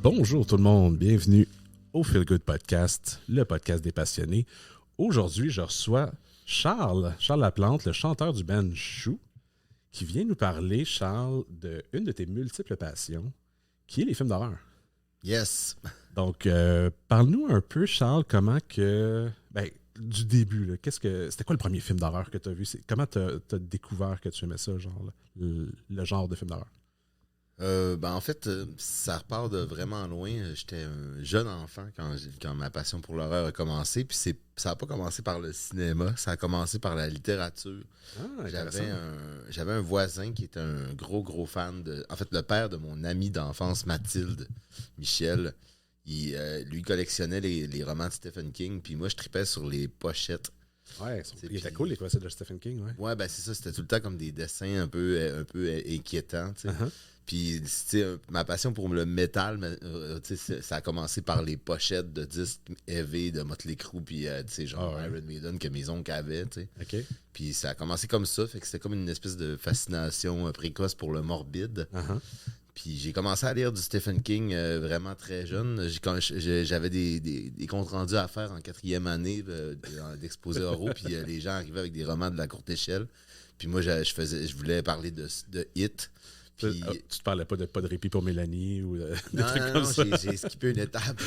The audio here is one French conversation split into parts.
Bonjour tout le monde, bienvenue au Feel Good Podcast, le podcast des passionnés. Aujourd'hui, je reçois Charles Laplante, le chanteur du band Chou, qui vient nous parler, Charles, d'une de tes multiples passions, qui est les films d'horreur. Yes. Donc, parle-nous un peu, Charles, comment que... du début, là, c'était quoi le premier film d'horreur que tu as vu? Comment tu as découvert que tu aimais ça, genre, le genre de film d'horreur? En fait, ça repart de vraiment loin. J'étais un jeune enfant quand ma passion pour l'horreur a commencé. Puis ça n'a pas commencé par le cinéma, ça a commencé par la littérature. J'avais un voisin qui était un gros fan de... En fait, le père de mon ami d'enfance, Mathilde, Michel, lui collectionnait les romans de Stephen King. Puis moi, je tripais sur les pochettes. Ouais, il était cool les pochettes de Stephen King, ouais. Ouais, ben c'est ça, c'était tout le temps comme des dessins un peu inquiétants, tu sais. Uh-huh. Puis, ma passion pour le métal, ça a commencé par les pochettes de disques heavy de Motley Crue, puis genre Iron Maiden que mes oncles avaient, tu sais. OK. Puis ça a commencé comme ça, fait que c'était comme une espèce de fascination précoce pour le morbide. Uh-huh. Puis j'ai commencé à lire du Stephen King vraiment très jeune. J'avais des comptes rendus à faire en 4e année d'exposés oraux, puis les gens arrivaient avec des romans de la courte échelle. Puis moi, je voulais parler de Hit. Puis... Tu te parlais pas de répit pour Mélanie ou des trucs non, comme ça? J'ai skippé une étape.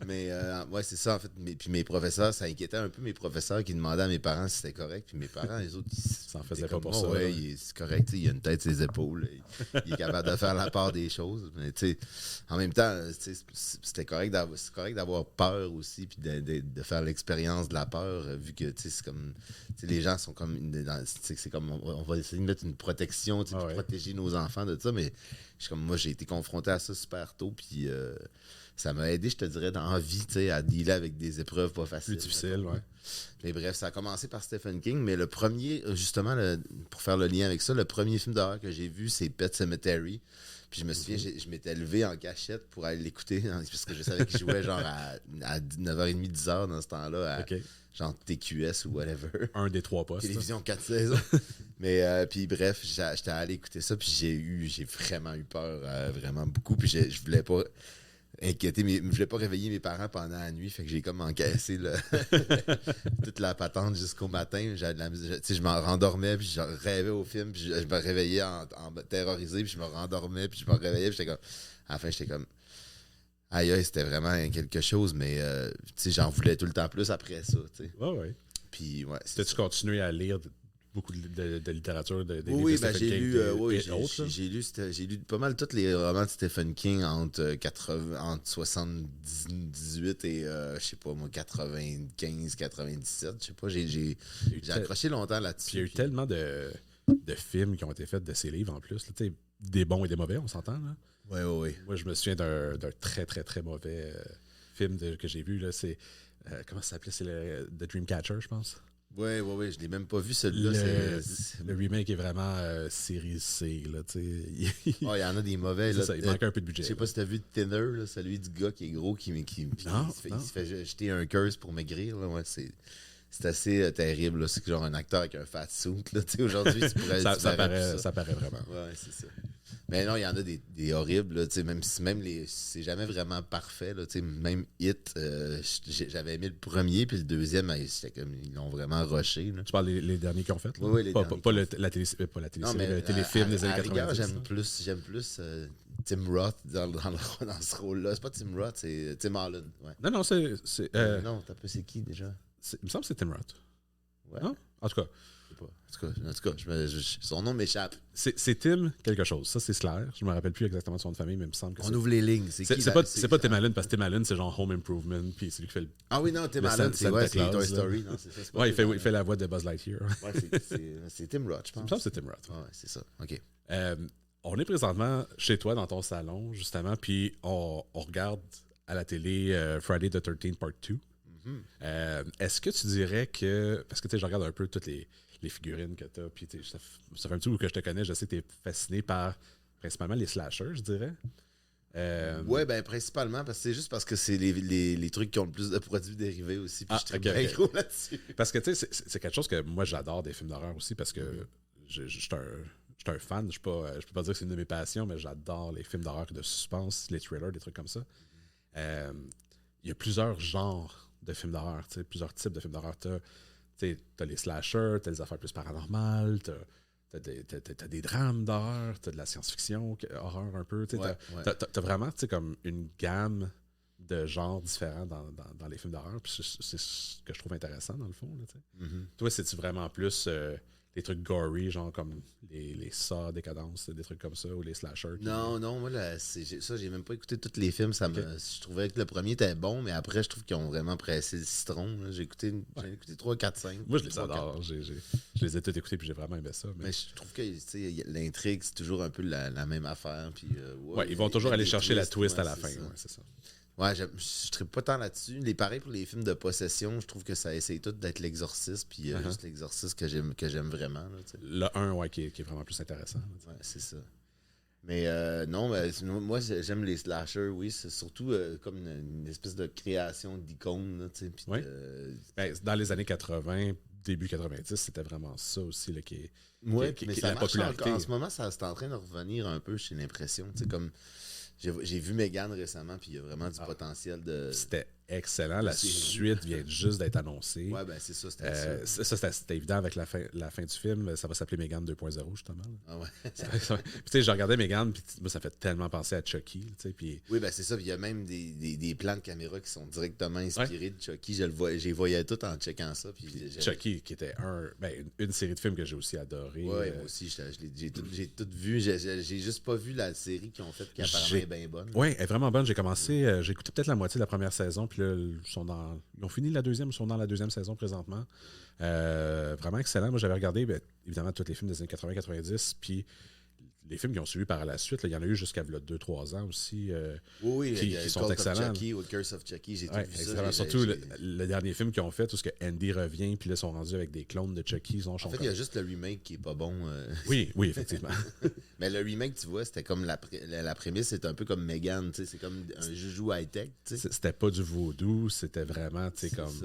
Mais ouais, c'est ça, en fait. Puis mes professeurs, ça inquiétait un peu mes professeurs qui demandaient à mes parents si c'était correct. Puis mes parents, les autres, ils s'en faisaient pas pour ça. Ouais, c'est correct. Il a une tête sur les épaules. Il est capable de faire la part des choses. Mais tu sais, en même temps, c'était correct d'avoir peur aussi. Puis de faire l'expérience de la peur, vu que c'est comme. Les gens sont comme. C'est comme. On va essayer de mettre une protection pour protéger nos enfants de ça, mais moi j'ai été confronté à ça super tôt, puis ça m'a aidé, je te dirais, dans la vie, à dealer avec des épreuves pas faciles. Plus difficile, ouais. Mais bref, ça a commencé par Stephen King, mais le premier, justement, pour faire le lien avec ça, le premier film d'horreur que j'ai vu, c'est Pet Sematary. Puis je me souviens, je m'étais levé en cachette pour aller l'écouter, parce que je savais qu'il jouait genre à 9h30, 10h dans ce temps-là, genre TQS ou whatever. Un des 3 postes. Télévision 4 saisons. Mais puis bref, j'étais allé écouter ça, puis j'ai vraiment eu peur, vraiment beaucoup, puis je voulais pas inquiéter, je voulais pas réveiller mes parents pendant la nuit, fait que j'ai comme encaissé toute la patente jusqu'au matin. Je m'en rendormais, puis je rêvais au film, puis je me réveillais en terrorisé, puis je me rendormais, puis je me réveillais, puis j'étais comme... À la fin, j'étais comme... Aïe, c'était vraiment quelque chose, mais j'en voulais tout le temps plus après ça, tu sais. Ouais. Puis, ouais. T'as-tu continué à lire beaucoup de littérature de oui, livres de Stephen King j'ai lu pas mal tous les romans de Stephen King entre 78 et je sais pas moi 95, 97, je sais pas, j'ai accroché longtemps là-dessus. Il y a eu tellement de films qui ont été faits de ces livres en plus, là, des bons et des mauvais, on s'entend là. Oui. Moi, je me souviens d'un très très très mauvais film que j'ai vu là, c'est comment ça s'appelait, c'est The Dreamcatcher, je pense. Oui, je l'ai même pas vu celui-là. Le remake est vraiment série C, là, tu sais. Il y en a des mauvais, là. Ça, il manque un peu de budget. Je sais pas si t'as vu Thinner, là, celui du gars qui est gros, il se fait jeter un curse pour maigrir, là. Ouais, c'est assez terrible, là. C'est genre un acteur avec un fat suit, là. Tu sais, aujourd'hui, tu pourrais... ça paraît vraiment. Ouais, c'est ça. Mais non, il y en a des horribles, là, même si c'est jamais vraiment parfait. Là, même Hit, j'avais aimé le premier, puis le deuxième, c'était comme ils l'ont vraiment rushé. Là. Tu parles les derniers qu'ils ont fait? Oui, les derniers. Pas la télésérie, le téléfilm des années 90. J'aime plus Tim Roth dans ce rôle-là. C'est pas Tim Roth, c'est Tim Holland. Ouais. Non, c'est... Non, c'est qui déjà? Il me semble que c'est Tim Roth. Ouais. Non? En tout cas... En tout cas, son nom m'échappe. C'est Tim quelque chose. Ça, c'est clair. Je me rappelle plus exactement de son nom de famille, mais il me semble que on ouvre les lignes. C'est pas Tim Allen, parce que Tim Allen, c'est genre Home Improvement, puis c'est lui qui fait le... Ah oui, non, Tim Allen, c'est Toy Story. Non, c'est ça, ouais, il fait la voix de Buzz Lightyear. Ouais, c'est Tim Roth, je pense. Il me semble que c'est Tim Roth. Ouais, c'est ça. OK. On est présentement chez toi, dans ton salon, justement, puis on regarde à la télé Friday the 13th Part 2. Est-ce que tu dirais que... Parce que, tu sais, je regarde un peu toutes les figurines que tu as, puis ça fait un petit bout que je te connais, je sais que tu es fasciné par principalement les slashers, je dirais. Ouais, ben principalement, parce que c'est juste parce que c'est les trucs qui ont le plus de produits dérivés aussi, puis je suis très gros là-dessus. Parce que, tu sais, c'est quelque chose que moi, j'adore des films d'horreur aussi, parce que je suis suis un fan. Je peux pas dire que c'est une de mes passions, mais j'adore les films d'horreur et de suspense, les thrillers, des trucs comme ça. Il y a plusieurs genres de films d'horreur, plusieurs types de films d'horreur. T'as les slashers, t'as les affaires plus paranormales, t'as des drames d'horreur, t'as de la science-fiction, horreur un peu. T'as vraiment comme une gamme de genres différents dans les films d'horreur. Puis c'est ce que je trouve intéressant, dans le fond. Là, Toi, c'est-tu vraiment plus les trucs gory, genre comme les Saw, Décadence, des trucs comme ça, ou les slashers? Non, moi, j'ai même pas écouté tous les films. Je trouvais que le premier était bon, mais après, je trouve qu'ils ont vraiment pressé le citron. Là. J'ai écouté 3, 4, 5. Moi, je les adore. Je les ai tous écoutés, puis j'ai vraiment aimé ça. Mais je trouve que l'intrigue, c'est toujours un peu la même affaire. Puis, ils vont toujours aller chercher la twist à la fin. Ouais, c'est ça. Ouais, je ne tripe pas tant là-dessus. Pareil pour les films de possession, je trouve que ça essaye tout d'être l'exorciste, puis juste l'exorciste que j'aime vraiment. Là, le 1, qui est vraiment plus intéressant. Ouais, c'est ça. Mais non, moi j'aime les slashers, oui. C'est surtout comme une espèce de création d'icônes. Dans les années 80, début 90, c'était vraiment ça aussi là, qui mais ça la popularité. En ce moment, c'est en train de revenir un peu, j'ai l'impression. Comme j'ai vu Megan récemment, puis il y a vraiment du potentiel de... C'était excellent. La suite vient juste d'être annoncée. Ouais, c'est ça. C'était évident avec la fin du film. Ça va s'appeler Megan 2.0, justement. Ah ouais. Puis, je regardais Megan, puis moi, ça fait tellement penser à Chucky. Puis... Oui, c'est ça. Puis il y a même des plans de caméra qui sont directement inspirés de Chucky. J'ai voyais tout en checkant ça. Puis Chucky, qui était une série de films que j'ai aussi adoré. Oui, moi aussi, j'ai tout vu. J'ai juste pas vu la série qu'ils ont faite, qui apparemment est bien bonne. Oui, elle est vraiment bonne. J'ai écouté peut-être la moitié de la première saison, puis là, ils ont fini la deuxième, ils sont dans la deuxième saison présentement. Vraiment excellent. Moi, j'avais regardé, évidemment, tous les films des années 80-90, puis les films qui ont suivi par la suite, il y en a eu jusqu'à 2-3 ans aussi, qui sont excellents. Chucky ou Curse of Chucky, j'ai tout vu ça. Surtout le dernier film qu'ils ont fait, tout ce que Andy revient, puis là, ils sont rendus avec des clones de Chucky. En fait, il y a juste le remake qui est pas bon. Oui, effectivement. Mais le remake, tu vois, c'était comme la prémisse, c'est un peu comme Megan, c'est comme un joujou high-tech. C'était pas du vaudou, c'était vraiment comme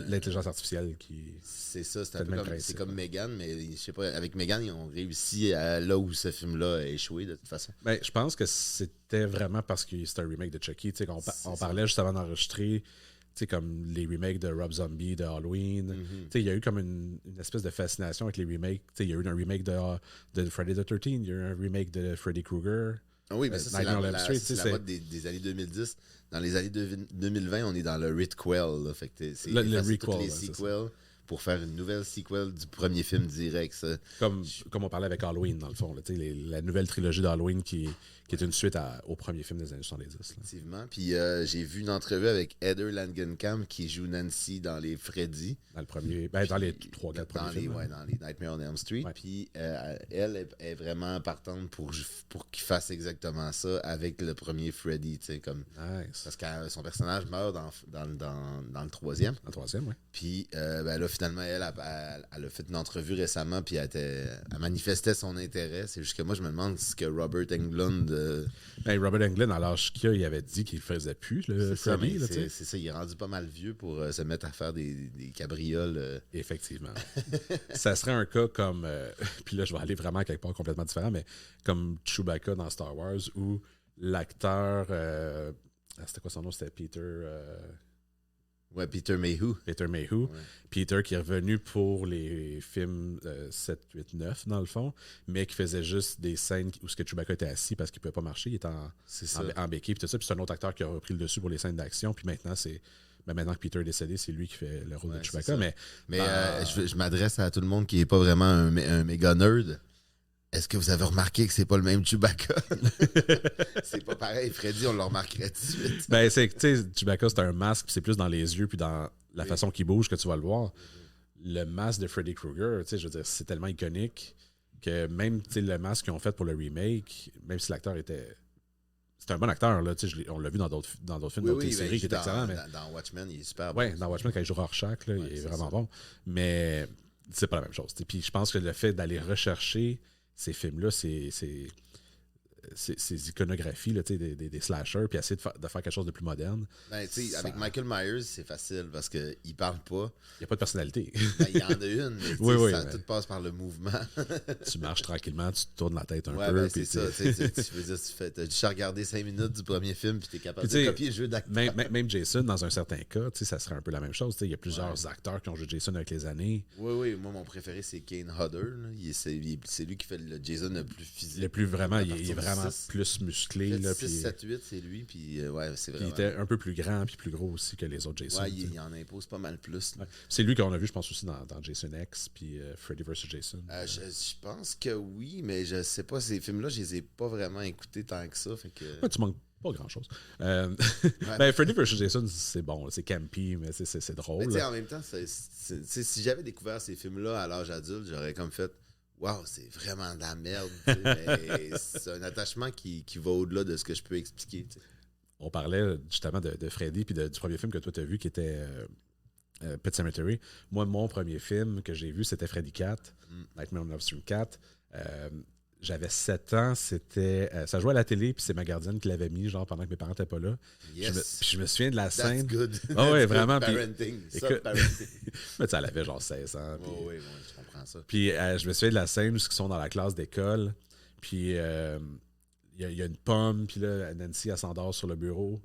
l'intelligence artificielle qui... C'est ça, c'est comme Megan, mais je sais pas, avec Megan, ils ont réussi là où ce film-là a échoué, de toute façon. Je pense que c'était vraiment parce que c'était un remake de Chucky. On parlait juste avant d'enregistrer, comme les remakes de Rob Zombie, de Halloween. Il y a eu comme une espèce de fascination avec les remakes. Il y a eu un remake de Friday the 13, il y a eu un remake de Freddy Krueger. Ah oui, mais ça, c'est la mode des années 2010. Dans les années 2020, on est dans le Ritquel. Fait que c'est tous les sequels pour faire une nouvelle sequel du premier film direct. Ça. Comme on parlait avec Halloween, dans le fond. La nouvelle trilogie d'Halloween qui est une suite au premier film des années 70. Là. Effectivement. Puis j'ai vu une entrevue avec Heather Langenkamp qui joue Nancy dans les Freddy. Dans le premier, dans les 3-4 premiers films. Dans les Nightmare on Elm Street. Ouais. Puis elle est vraiment partante pour qu'il fasse exactement ça avec le premier Freddy. Comme, nice. Parce que son personnage meurt dans le troisième. Dans le troisième, oui. Puis là, finalement, elle a fait une entrevue récemment, puis elle manifestait son intérêt. C'est juste que moi, je me demande ce que Robert Englund... Robert Englund, à l'âge qu'il a, il avait dit qu'il faisait plus le Freddy. C'est ça, il est rendu pas mal vieux pour se mettre à faire des cabrioles. Effectivement. Ça serait un cas comme... puis là, je vais aller vraiment quelque part complètement différent, mais comme Chewbacca dans Star Wars, où l'acteur... c'était quoi son nom? C'était Peter... Ouais, Peter Mayhew. Ouais. Peter qui est revenu pour les films 7, 8, 9, dans le fond, mais qui faisait juste des scènes où Chewbacca était assis parce qu'il ne pouvait pas marcher. Il était en béquille, puis tout ça. Puis c'est un autre acteur qui a repris le dessus pour les scènes d'action. Puis maintenant, maintenant que Peter est décédé, c'est lui qui fait le rôle de Chewbacca. Mais je m'adresse à tout le monde qui n'est pas vraiment un méga nerd. Est-ce que vous avez remarqué que c'est pas le même Chewbacca? C'est pas pareil. Freddy, on le remarquerait tout de suite. Chewbacca, c'est un masque, puis c'est plus dans les yeux, puis dans la façon qu'il bouge que tu vas le voir. Le masque de Freddy Krueger, je veux dire, c'est tellement iconique que même le masque qu'ils ont fait pour le remake, même si l'acteur était... C'est un bon acteur, là, on l'a vu dans d'autres films, d'autres séries qui étaient excellents. Dans Watchmen, il est super bon. Oui, dans Watchmen, quand il joue Rorschach, il est vraiment bon. Mais c'est pas la même chose. Puis je pense que le fait d'aller rechercher ces films-là, c'est ces iconographies là, des slashers, puis essayer de faire quelque chose de plus moderne. Ben, tu sais, avec Michael Myers, c'est facile parce qu'il parle pas. Il n'y a pas de personnalité. Ben, il y en a une, mais oui, tout passe par le mouvement. Tu marches tranquillement, tu te tournes la tête un peu. Ben, c'est ça. Tu veux dire, tu as juste regardé 5 minutes du premier film, puis tu es capable de copier le jeu d'acteur. Même Jason, dans un certain cas, ça serait un peu la même chose. Il y a plusieurs acteurs qui ont joué Jason avec les années. Oui. Moi, mon préféré, c'est Kane Hodder. C'est lui qui fait le Jason le plus physique. Le plus vraiment, il est vraiment plus musclé. 6, 7, 8, c'est lui. Puis, ouais, c'est vraiment... Il était un peu plus grand puis plus gros aussi que les autres Jason. Ouais, il en impose pas mal plus. Ouais. C'est lui qu'on a vu, je pense, aussi dans Jason X puis Freddy vs. Jason. Je pense que oui, mais je sais pas. Ces films-là, je les ai pas vraiment écoutés tant que ça. Fait que... Ouais, tu manques pas grand-chose. Ben, Freddy vs. Jason, c'est bon. C'est campy, mais c'est drôle. Mais en même temps, si j'avais découvert ces films-là à l'âge adulte, j'aurais comme fait... Wow, c'est vraiment de la merde. Mais c'est un attachement qui va au-delà de ce que je peux expliquer. T'sais. On parlait justement de Freddy puis du premier film que toi tu as vu qui était Pet Sematary. Moi, mon premier film que j'ai vu, c'était Freddy 4, Nightmare on Elm Street 4. J'avais 7 ans, c'était ça jouait à la télé, puis c'est ma gardienne qui l'avait mis, genre pendant que mes parents n'étaient pas là. Yes. Je me souviens de la scène. That's good. Oh, ouais, vraiment. Parenting. Mais elle avait genre 16 ans. Oui, je comprends ça. Puis je me souviens de la scène où ils sont dans la classe d'école, puis il y a une pomme, puis là, Nancy, elle s'endort sur le bureau.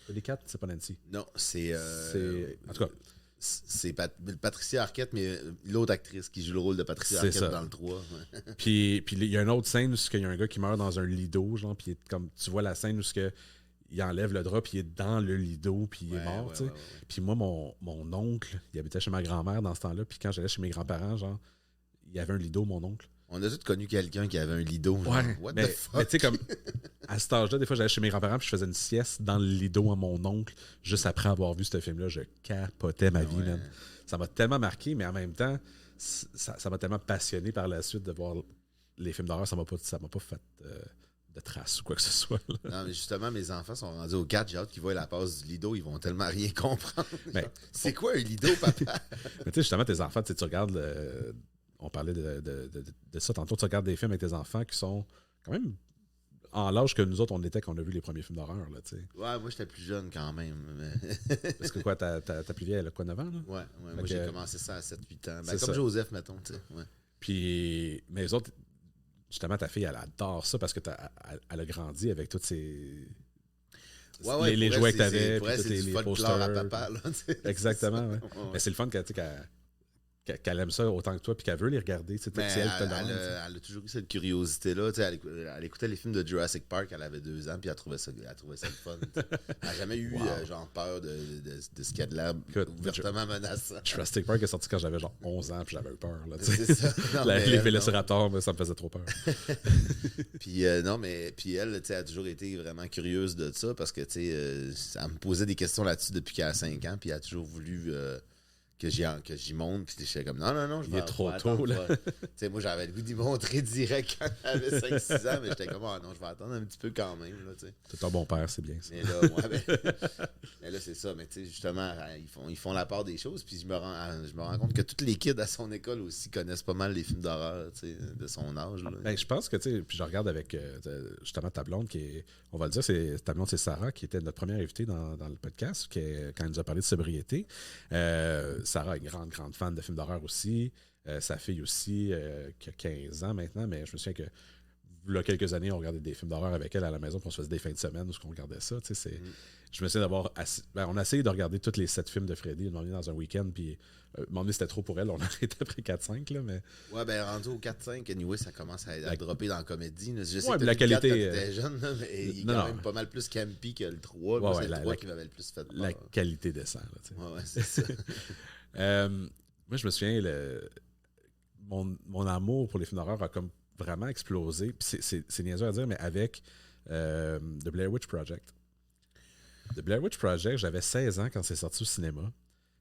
Les 4, c'est pas Nancy. Non, c'est... En tout cas... C'est Patricia Arquette, mais l'autre actrice qui joue le rôle de Patricia Arquette dans le 3. Ouais. Puis il y a une autre scène où il y a un gars qui meurt dans un lit d'eau, genre, puis comme tu vois la scène où il enlève le drap, puis il est dans le lit d'eau, puis il est mort, tu sais. Puis moi, mon oncle, il habitait chez ma grand-mère dans ce temps-là, puis quand j'allais chez mes grands-parents, genre, il y avait un lit d'eau, mon oncle. On a tous connu quelqu'un qui avait un lit d'eau. Ouais, what mais, the fuck? Mais tu sais, comme, à cet âge-là, des fois, j'allais chez mes grands-parents, puis je faisais une sieste dans le lit d'eau à mon oncle, juste après avoir vu ce film-là. Je capotais ma vie, man. Ça m'a tellement marqué, mais en même temps, ça m'a tellement passionné par la suite de voir les films d'horreur. Ça m'a pas fait de traces ou quoi que ce soit. Là. Non, mais justement, mes enfants sont rendus au 4. J'ai hâte qu'ils voient la passe du lido. Ils vont tellement rien comprendre. C'est quoi un lido, papa? Mais tu sais, justement, tes enfants, tu regardes... on parlait de ça tantôt. Tu regardes des films avec tes enfants qui sont quand même en l'âge que nous autres, on était quand on a vu les premiers films d'horreur. Là, tu sais. Ouais, moi, j'étais plus jeune quand même. Parce que quoi, ta plus vieille, elle a quoi, 9 ans? Là? Ouais, moi, j'ai commencé ça à 7-8 ans. Ben, comme ça. Joseph, mettons. Tu sais. Ouais. Puis, mais les autres, justement, ta fille, elle adore ça parce que elle a grandi avec toutes ces... les jouets que tu avais, puis tous les posters. À papa, là, exactement, ouais. Mais c'est le fun qu'elle aime ça autant que toi, puis qu'elle veut les regarder. Elle a toujours eu cette curiosité-là. Elle écoutait les films de Jurassic Park, elle avait 2 ans, puis elle trouvait ça le fun. Elle n'a jamais eu peur de ce qui a de l'air ouvertement menaçant. Jurassic Park est sorti quand j'avais genre 11 ans, puis j'avais eu peur. Là, c'est ça. Les vélociraptors, ça me faisait trop peur. Puis puis elle, a toujours été vraiment curieuse de ça, parce que elle me posait des questions là-dessus depuis qu'elle a 5 ans, puis elle a toujours voulu... que j'y montre, puis j'étais comme non, je vais. Il est trop tôt, là. Moi, j'avais le goût d'y montrer direct quand j'avais 5-6 ans, mais j'étais comme, non, je vais attendre un petit peu quand même. C'est un bon père, c'est bien ça. Mais là, c'est ça. Mais justement, ils font la part des choses, puis je me rends compte que tous les kids à son école aussi connaissent pas mal les films d'horreur de son âge. Là. Ben, je pense que, puis je regarde avec justement ta blonde, qui est, on va le dire, ta blonde, c'est Sarah, qui était notre première invitée dans le podcast, quand elle nous a parlé de sobriété. Sarah est une grande fan de films d'horreur aussi. Sa fille aussi, qui a 15 ans maintenant, mais je me souviens que il y a quelques années, on regardait des films d'horreur avec elle à la maison, puis on se faisait des fins de semaine où on regardait ça. Je me souviens d'avoir... on a essayé de regarder tous les 7 films de Freddy, on est dans un week-end, puis un moment donné, c'était trop pour elle, on a arrêté après 4-5, là, mais... Ouais, ben rendu au 4-5, anyway, ça commence à dropper dans la comédie. Là. Je sais que la qualité... quand t'étais jeune, là, mais il est quand même pas mal plus campy que le 3. C'est le 3 qui m'avait le plus fait peur. La qualité descend, là, ouais, c'est ça. Moi, je me souviens, mon amour pour les films d'horreur a comme vraiment explosé. Puis c'est niaiseux à dire, mais avec The Blair Witch Project. The Blair Witch Project, j'avais 16 ans quand c'est sorti au cinéma.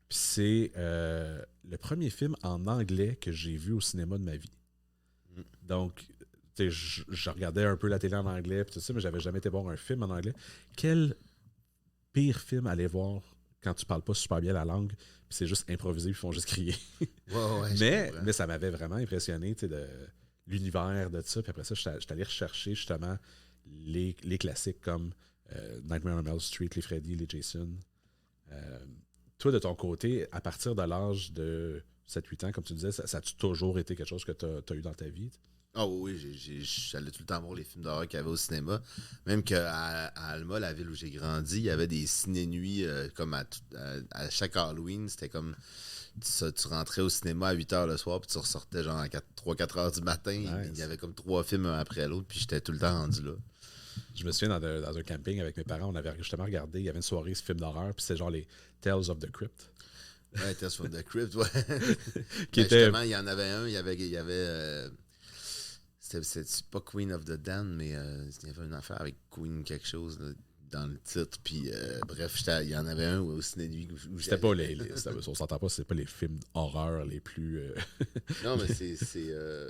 Puis c'est le premier film en anglais que j'ai vu au cinéma de ma vie. Donc, je regardais un peu la télé en anglais, puis tout ça, mais j'avais jamais été voir un film en anglais. Quel pire film aller voir quand tu parles pas super bien la langue, puis c'est juste improvisé, puis ils font juste crier. Mais ça m'avait vraiment impressionné, de l'univers de ça. Puis après ça, j'étais allé rechercher justement les classiques comme Nightmare on Elm Street, les Freddy, les Jason. Toi, de ton côté, à partir de l'âge de 7-8 ans, comme tu disais, ça a-tu toujours été quelque chose que tu as eu dans ta vie? Ah oui, j'allais tout le temps voir les films d'horreur qu'il y avait au cinéma. Même qu'à Alma, la ville où j'ai grandi, il y avait des ciné-nuits comme à chaque Halloween. C'était comme tu rentrais au cinéma à 8 h le soir, puis tu ressortais genre à 3-4 heures du matin. Nice. Il y avait comme 3 films un après l'autre, puis j'étais tout le temps rendu là. Je me souviens dans un camping avec mes parents, on avait justement regardé, il y avait une soirée ce film d'horreur, puis c'est genre les Tales of the Crypt. Ouais, Tales from the Crypt, ouais. Qui était... Justement, il y en avait un, il y avait c'était pas Queen of the Damned, mais il y avait une affaire avec Queen quelque chose là, dans le titre. Puis bref, il y en avait un au ciné-nuit où c'était pas on s'entend pas, c'est pas les films d'horreur les plus... Non, mais c'est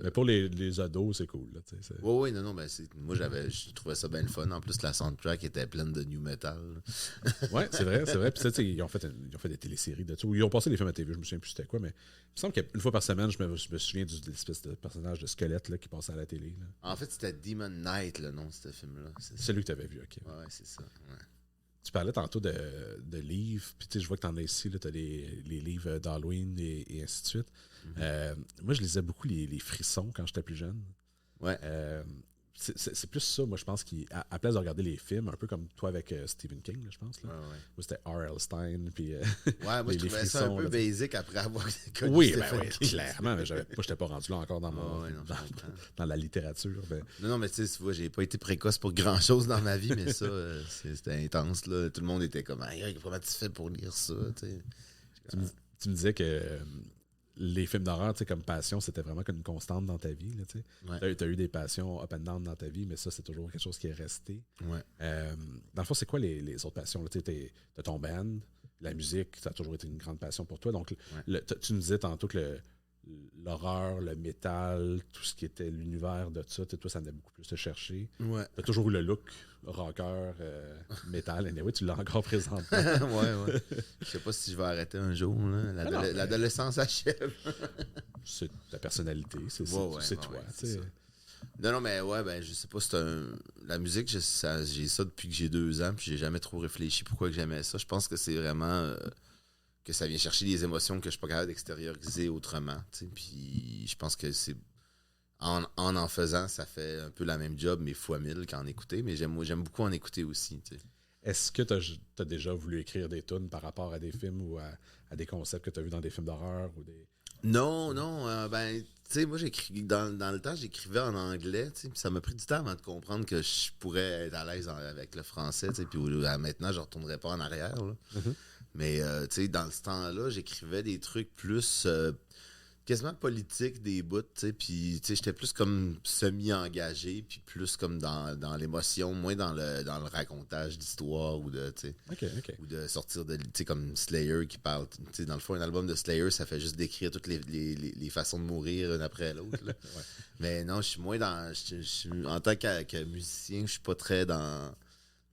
Mais pour les ados, c'est cool. Là, oui, non, ben moi je trouvais ça bien le fun. En plus, la soundtrack était pleine de new metal. Ouais, c'est vrai. Puis tu sais, ils ont fait des téléséries de tout. Ils ont passé des films à TV, je me souviens plus c'était quoi, mais il me semble qu'une fois par semaine, je me souviens de l'espèce de personnage de squelette là, qui passait à la télé. Là. En fait, c'était Demon Knight, le nom de ce film-là. C'est celui que tu avais vu, ok. Ouais, c'est ça. Ouais. Tu parlais tantôt de livres, puis tu sais, je vois que tu en as ici, tu as les livres d'Halloween et ainsi de suite. Moi, je lisais beaucoup les frissons quand j'étais plus jeune. Ouais. C'est plus ça, moi, je pense, à place de regarder les films, un peu comme toi avec Stephen King, là, je pense. Là. Ouais. Moi, c'était R.L. Stein, puis ouais, moi, je trouvais ça un peu basic après avoir connu oui, Stephen King. clairement, mais moi, je n'étais pas rendu là encore dans la littérature. Ben. Non, mais tu sais, tu vois, j'ai pas été précoce pour grand-chose dans ma vie, mais ça, c'était intense, là. Tout le monde était comme, hey, comment tu fais pour lire ça, tu sais. Tu me disais que les films d'horreur, tu sais, comme passion, c'était vraiment comme une constante dans ta vie. Tu as eu des passions up and down dans ta vie, mais ça, c'est toujours quelque chose qui est resté. Ouais. Dans le fond, c'est quoi les autres passions? Tu as ton band, la musique, ça a toujours été une grande passion pour toi. Donc, tu nous disais tantôt que l'horreur, le métal, tout ce qui était l'univers de ça, toi, ça venait beaucoup plus te chercher. Ouais. Tu as toujours eu le look rocker, métal, anyway, tu l'as encore présenté. ouais. Je sais pas si je vais arrêter un jour. L'adolescence achève. C'est ta personnalité, c'est toi. Non, mais ouais, ben je sais pas, la musique, j'ai ça depuis que j'ai 2 ans, puis j'ai jamais trop réfléchi pourquoi que j'aimais ça. Je pense que c'est vraiment que ça vient chercher des émotions que je suis pas capable d'extérioriser autrement. Puis je pense que c'est en faisant, ça fait un peu la même job, mais fois 1000 qu'en écouter. Mais j'aime beaucoup en écouter aussi. T'sais. Est-ce que tu as déjà voulu écrire des tunes par rapport à des films ou à des concepts que tu as vus dans des films d'horreur ou des... Non, ben, tu sais, moi, j'écris dans le temps, j'écrivais en anglais, tu sais, puis ça m'a pris du temps avant de comprendre que je pourrais être à l'aise avec le français, tu sais, puis maintenant, je retournerai pas en arrière, là. Mais, tu sais, dans ce temps-là, j'écrivais des trucs plus quasiment politiques, des bouts, tu sais, puis, tu sais, j'étais plus comme semi-engagé, puis plus comme dans l'émotion, moins dans le racontage d'histoire ou de, tu sais, ou de sortir de, tu sais, comme Slayer qui parle, tu sais, dans le fond, un album de Slayer, ça fait juste décrire toutes les façons de mourir une après l'autre, là. Ouais. Mais non, je suis moins dans, en tant que musicien, je suis pas très dans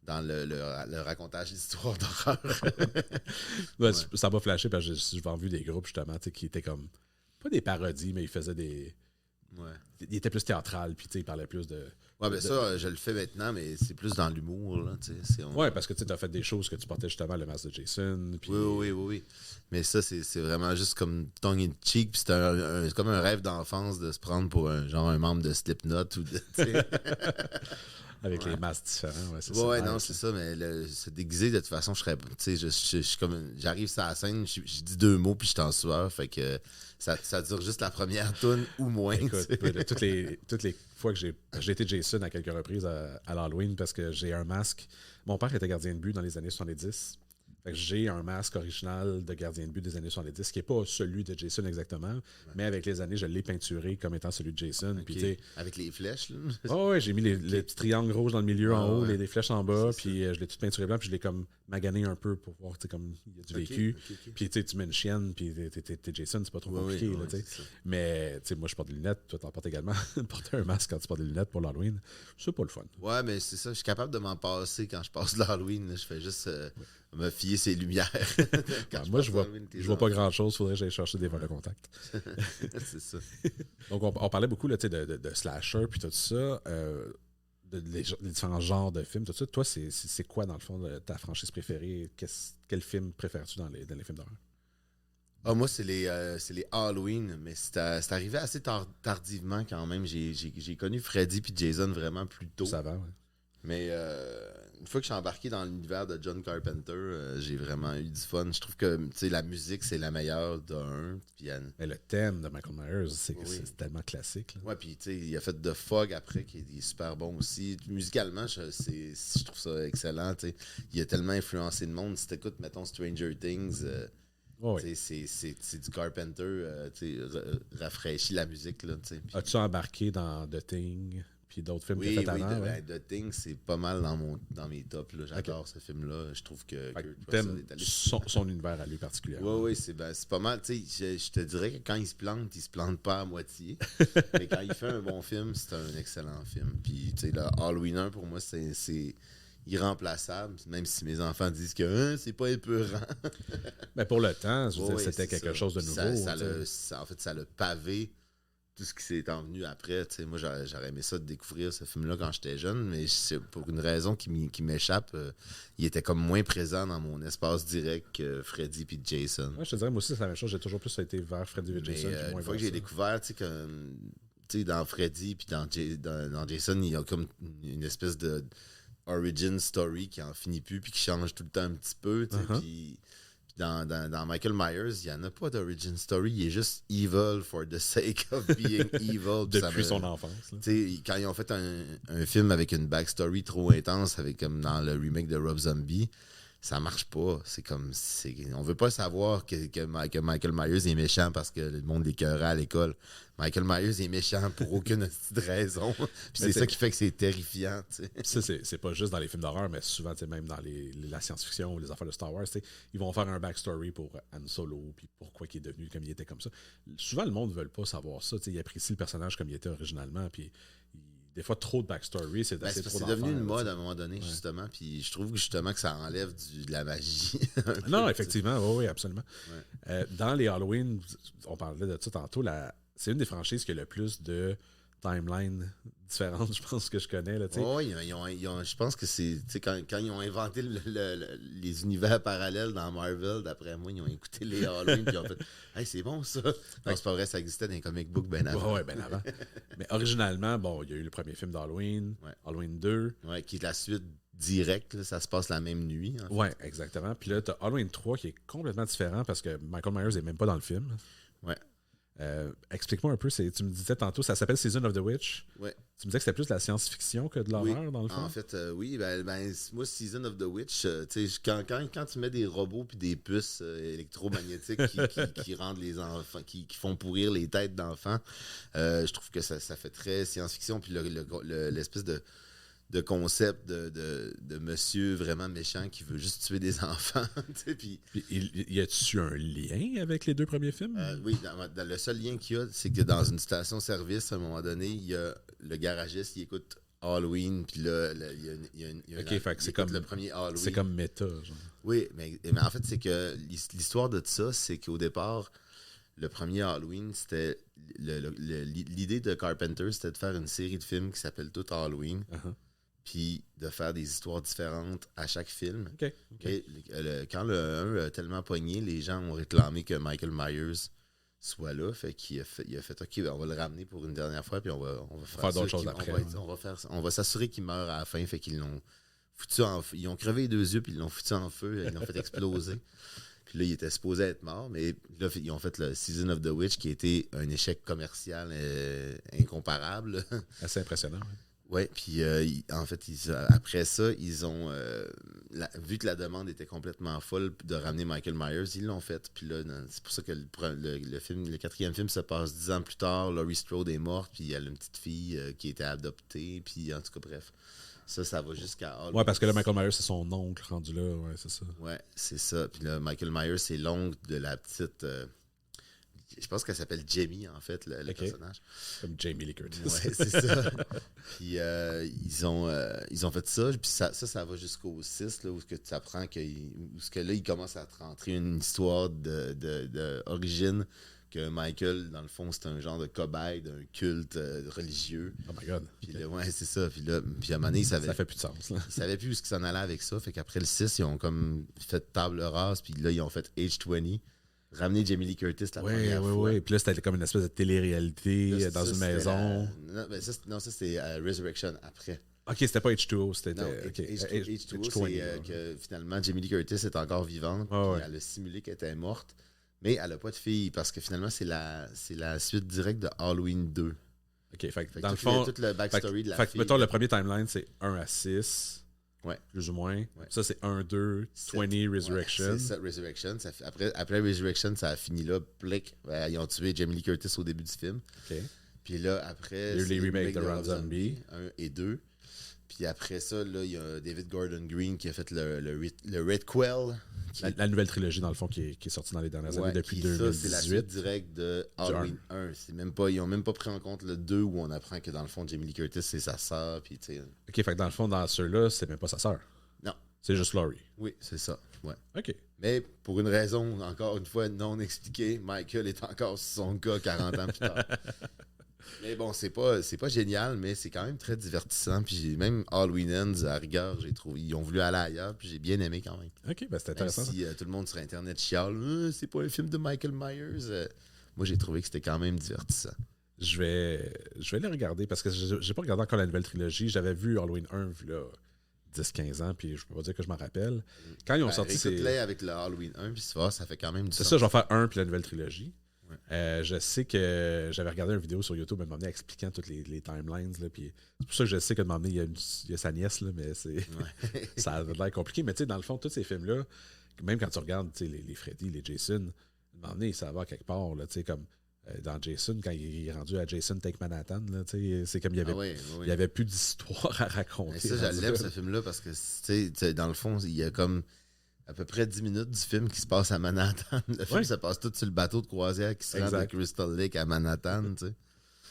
le racontage d'histoire d'horreur. Ouais. Ça m'a flashé parce que j'ai vu des groupes justement qui étaient comme pas des parodies, mais ils faisaient des. Ouais. Il était plus théâtral, puis il parlait plus de. Ouais, ben ça, je le fais maintenant, mais c'est plus dans l'humour, là. Ouais, parce que tu as fait des choses que tu portais justement le masque de Jason. Puis... Oui. Mais ça, c'est vraiment juste comme tongue in cheek, puis c'est comme un rêve d'enfance de se prendre pour un membre de Slipknot ou de. Avec les masques différents, ouais, c'est ça. Ouais, non, c'est ça, mais se déguiser, de toute façon, je serais. Tu sais, je suis comme. J'arrive sur la scène, je dis 2 mots, puis je suis en sueur, fait que ça dure juste la première toune ou moins. Écoute, toutes les fois que j'ai été Jason à quelques reprises à l'Halloween parce que j'ai un masque. Mon père était gardien de but dans les années 70. Fait que j'ai un masque original de gardien de but des années 70, qui n'est pas celui de Jason exactement, mais avec les années, je l'ai peinturé comme étant celui de Jason. Okay. Puis, avec les flèches, là? Oh, ouais, j'ai mis les petits triangles rouges dans le milieu en haut, les flèches en bas, puis je l'ai tout peinturé blanc, puis je l'ai comme magané un peu pour voir, tu sais, comme il y a du vécu. Puis tu mets une chienne, puis t'es Jason, c'est pas trop compliqué, là, tu sais. Mais, tu sais, moi, je porte des lunettes, toi, t'en portes également. Porter un masque quand tu portes des lunettes pour l'Halloween, c'est pas le fun. Ouais, mais c'est ça, je suis capable de m'en passer quand je passe l'Halloween, je fais juste me fier ses lumières. Moi, je vois pas grand-chose, faudrait que j'aille chercher des verres de contact. C'est ça. Donc, on parlait beaucoup là, de slasher puis tout ça. les différents genres de films, tout ça. Toi, c'est quoi, dans le fond, ta franchise préférée? Quel film préfères-tu dans les films d'horreur? Ah, moi, c'est les Halloween, mais c'est arrivé assez tardivement quand même. J'ai connu Freddy puis Jason vraiment plus tôt. Ça va, ouais. Mais une fois que je suis embarqué dans l'univers de John Carpenter, j'ai vraiment eu du fun. Je trouve que la musique, c'est la meilleure d'un. Mais le thème de Michael Myers, c'est Oui. tellement classique. Là. Ouais, puis il a fait The Fog après, qui est super bon aussi. Musicalement, je trouve ça excellent. T'sais. Il a tellement influencé le monde. Si t'écoutes, mettons, Stranger Things, Oui. c'est du Carpenter, rafraîchit la musique. Là, puis... As-tu embarqué dans The Thing puis d'autres films qu'il a fait avant? Ouais? The Thing, c'est pas mal dans mes tops. J'adore ce film-là. Je trouve que t'aimes son univers à lui particulièrement. Oui, c'est pas mal. Je te dirais que quand il se plante pas à moitié. Mais quand il fait un bon film, c'est un excellent film. Puis, le Halloween 1, pour moi, c'est irremplaçable, même si mes enfants disent que c'est pas épeurant. Mais pour le temps, je veux dire, c'était quelque chose de nouveau. En fait, ça l'a pavé tout ce qui s'est envenu après. T'sais, moi, j'aurais aimé ça de découvrir ce film-là quand j'étais jeune, mais pour une raison qui m'échappe, il était comme moins présent dans mon espace direct que Freddy puis Jason. Ouais, je te dirais, moi aussi, c'est la même chose. J'ai toujours plus été vers Freddy et Jason. Une fois que j'ai découvert, dans Freddy puis dans Jason, il y a comme une espèce de origin story qui en finit plus puis qui change tout le temps un petit peu. Puis dans Michael Myers, il n'y en a pas d'origin story. Il est juste evil for the sake of being evil. Depuis son enfance. Quand ils ont fait un film avec une backstory trop intense, comme dans le remake de Rob Zombie, ça marche pas. On veut pas savoir que Michael Myers est méchant parce que le monde l'écœurait à l'école. Michael Myers est méchant pour aucune raison. Puis c'est ça qui fait que c'est terrifiant. Ça, c'est pas juste dans les films d'horreur, mais souvent, même dans la science-fiction ou les affaires de Star Wars, ils vont faire un backstory pour Han Solo, puis pourquoi il est devenu comme il était comme ça. Souvent, le monde ne veut pas savoir ça. Ils apprécient le personnage comme il était originalement, puis des fois, trop de backstory, c'est assez trop d'enfer. C'est devenu une mode à un moment donné, justement. Puis je trouve justement que ça enlève de la magie. Non, effectivement. Oui, absolument. Ouais. Dans les Halloween, on parlait de ça tantôt, c'est une des franchises qui a le plus de timelines différentes, je pense, que je connais. Oui, je pense que c'est quand ils ont inventé les univers parallèles dans Marvel, d'après moi, ils ont écouté les Halloween et ils ont fait « Hey, c'est bon ça! » Non, c'est pas vrai, ça existait dans les comic books bien avant. Oui, bien avant. Mais originalement, il y a eu le premier film d'Halloween, Halloween 2. Oui, qui est la suite directe, là, ça se passe la même nuit. Oui, exactement. Puis là, tu as Halloween 3 qui est complètement différent parce que Michael Myers n'est même pas dans le film. Oui. Explique-moi un peu, tu me disais tantôt, ça s'appelle Season of the Witch. Ouais. Tu me disais que c'était plus de la science-fiction que de l'horreur, dans le fond? En fait, oui. Moi, Season of the Witch, quand tu mets des robots puis des puces électromagnétiques qui rendent les enfants, qui font pourrir les têtes d'enfants, je trouve que ça fait très science-fiction. Puis l'espèce de concept de monsieur vraiment méchant qui veut juste tuer des enfants. Puis, y a-tu un lien avec les deux premiers films? Oui, le seul lien qu'il y a, c'est que dans une station-service, à un moment donné, il y a le garagiste qui écoute Halloween, puis là, il y a le premier Halloween. C'est comme méta, genre. Oui, mais en fait, c'est que l'histoire de ça, c'est qu'au départ, le premier Halloween, c'était l'idée de Carpenter, c'était de faire une série de films qui s'appelle tout Halloween. Puis de faire des histoires différentes à chaque film. Okay. Et quand le 1 a tellement pogné, les gens ont réclamé que Michael Myers soit là. Fait qu'il a fait OK, on va le ramener pour une dernière fois, puis on va faire d'autres choses après. On va s'assurer qu'il meurt à la fin. Fait qu'ils l'ont foutu ils ont crevé les deux yeux, puis ils l'ont foutu en feu, ils l'ont fait exploser. Puis là, il était supposé être mort, mais là, ils ont fait le Season of the Witch, qui a été un échec commercial incomparable. Assez impressionnant, oui. Oui, puis en fait, après ça, ils ont vu que la demande était complètement folle de ramener Michael Myers, ils l'ont fait. Puis là, c'est pour ça que le quatrième film se passe 10 ans plus tard. Laurie Strode est morte, puis elle a une petite fille qui a été adoptée. Puis en tout cas, bref, ça va jusqu'à Halloween. Ouais, parce que là, Michael Myers, c'est son oncle rendu là. Ouais, c'est ça. Ouais, c'est ça. Puis là, Michael Myers, c'est l'oncle de la petite... je pense qu'elle s'appelle Jamie, en fait, le personnage. Comme Jamie Lee Curtis. Ouais, c'est ça. Puis ils ont fait ça. Puis ça va jusqu'au 6, là, où tu apprends que là, il commence à te rentrer une histoire d'origine que Michael, dans le fond, c'est un genre de cobaye d'un culte religieux. Oh my God. Puis là, ouais, c'est ça. Puis à un moment donné, Ça fait plus de sens. Là. ils savaient plus où ils s'en allaient avec ça. Fait qu'après le 6, ils ont comme fait table rase. Puis là, ils ont fait Age-20. Ramener Jamie Lee Curtis la première fois. Oui. Puis là, c'était comme une espèce de télé-réalité Là, dans ça, une c'était maison. Non, ça, c'était Resurrection après. Ok, c'était pas H2O, c'était. Non, H2O, c'est que finalement, Jamie Lee Curtis est encore vivante. Puis elle a simulé qu'elle était morte. Mais elle n'a pas de fille parce que finalement, c'est la suite directe de Halloween 2. Ok, fait que dans le fond. Tout le backstory de la fille. Mettons, le premier timeline, c'est 1 à 6. Ouais. Plus ou moins. Ouais. Ça, c'est 1, 2, 20, Resurrection. Ouais, c'est ça, Resurrection. Après Resurrection, ça a fini là. Plic. Ils ont tué Jamie Lee Curtis au début du film. Ok. Puis là, après. Il y a eu les remakes de Rob Zombie. 1 et 2. Puis après ça, là, il y a David Gordon Green qui a fait le Red Quell. La nouvelle trilogie, dans le fond, qui est sortie dans les dernières années depuis 2018. Ça, c'est la suite directe de Halloween 1. Ils n'ont même pas pris en compte le 2 où on apprend que dans le fond, Jamie Lee Curtis, c'est sa sœur. Puis, ok, fait que dans le fond, dans ceux-là, c'est même pas sa sœur. Non. C'est juste Laurie. Oui, c'est ça. Ouais. Ok. Mais pour une raison, encore une fois, non expliquée, Michael est encore sur son gars 40 ans plus tard. Mais bon, c'est pas génial, mais c'est quand même très divertissant. Puis même Halloween Ends, à rigueur, j'ai trouvé. Ils ont voulu aller ailleurs, puis j'ai bien aimé quand même. Ok, ben c'est intéressant. Même si tout le monde sur Internet chiale, c'est pas un film de Michael Myers. Moi, j'ai trouvé que c'était quand même divertissant. Je vais les regarder parce que j'ai pas regardé encore la nouvelle trilogie. J'avais vu Halloween 1 là, 10-15 ans, puis je peux pas dire que je m'en rappelle. Quand ils ont sorti c'est avec le Halloween 1, puis ça fait quand même du sens. sens. C'est ça, je vais faire 1 puis la nouvelle trilogie. Ouais. Je sais que j'avais regardé une vidéo sur YouTube, elle m'a amené expliquant toutes les timelines. Là, puis c'est pour ça que je sais que il y a sa nièce, là, mais ça a l'air compliqué. Mais tu sais, dans le fond, tous ces films-là, même quand tu regardes les Freddy, les Jason, à un moment donné, ça va quelque part. Là, comme dans Jason, quand il est rendu à Jason Take Manhattan, là, c'est comme il y avait plus d'histoire à raconter. Mais ça, j'aime ce film-là parce que dans le fond, il y a comme à peu près 10 minutes du film qui se passe à Manhattan. Le film se passe tout sur le bateau de croisière qui se rend de Crystal Lake à Manhattan.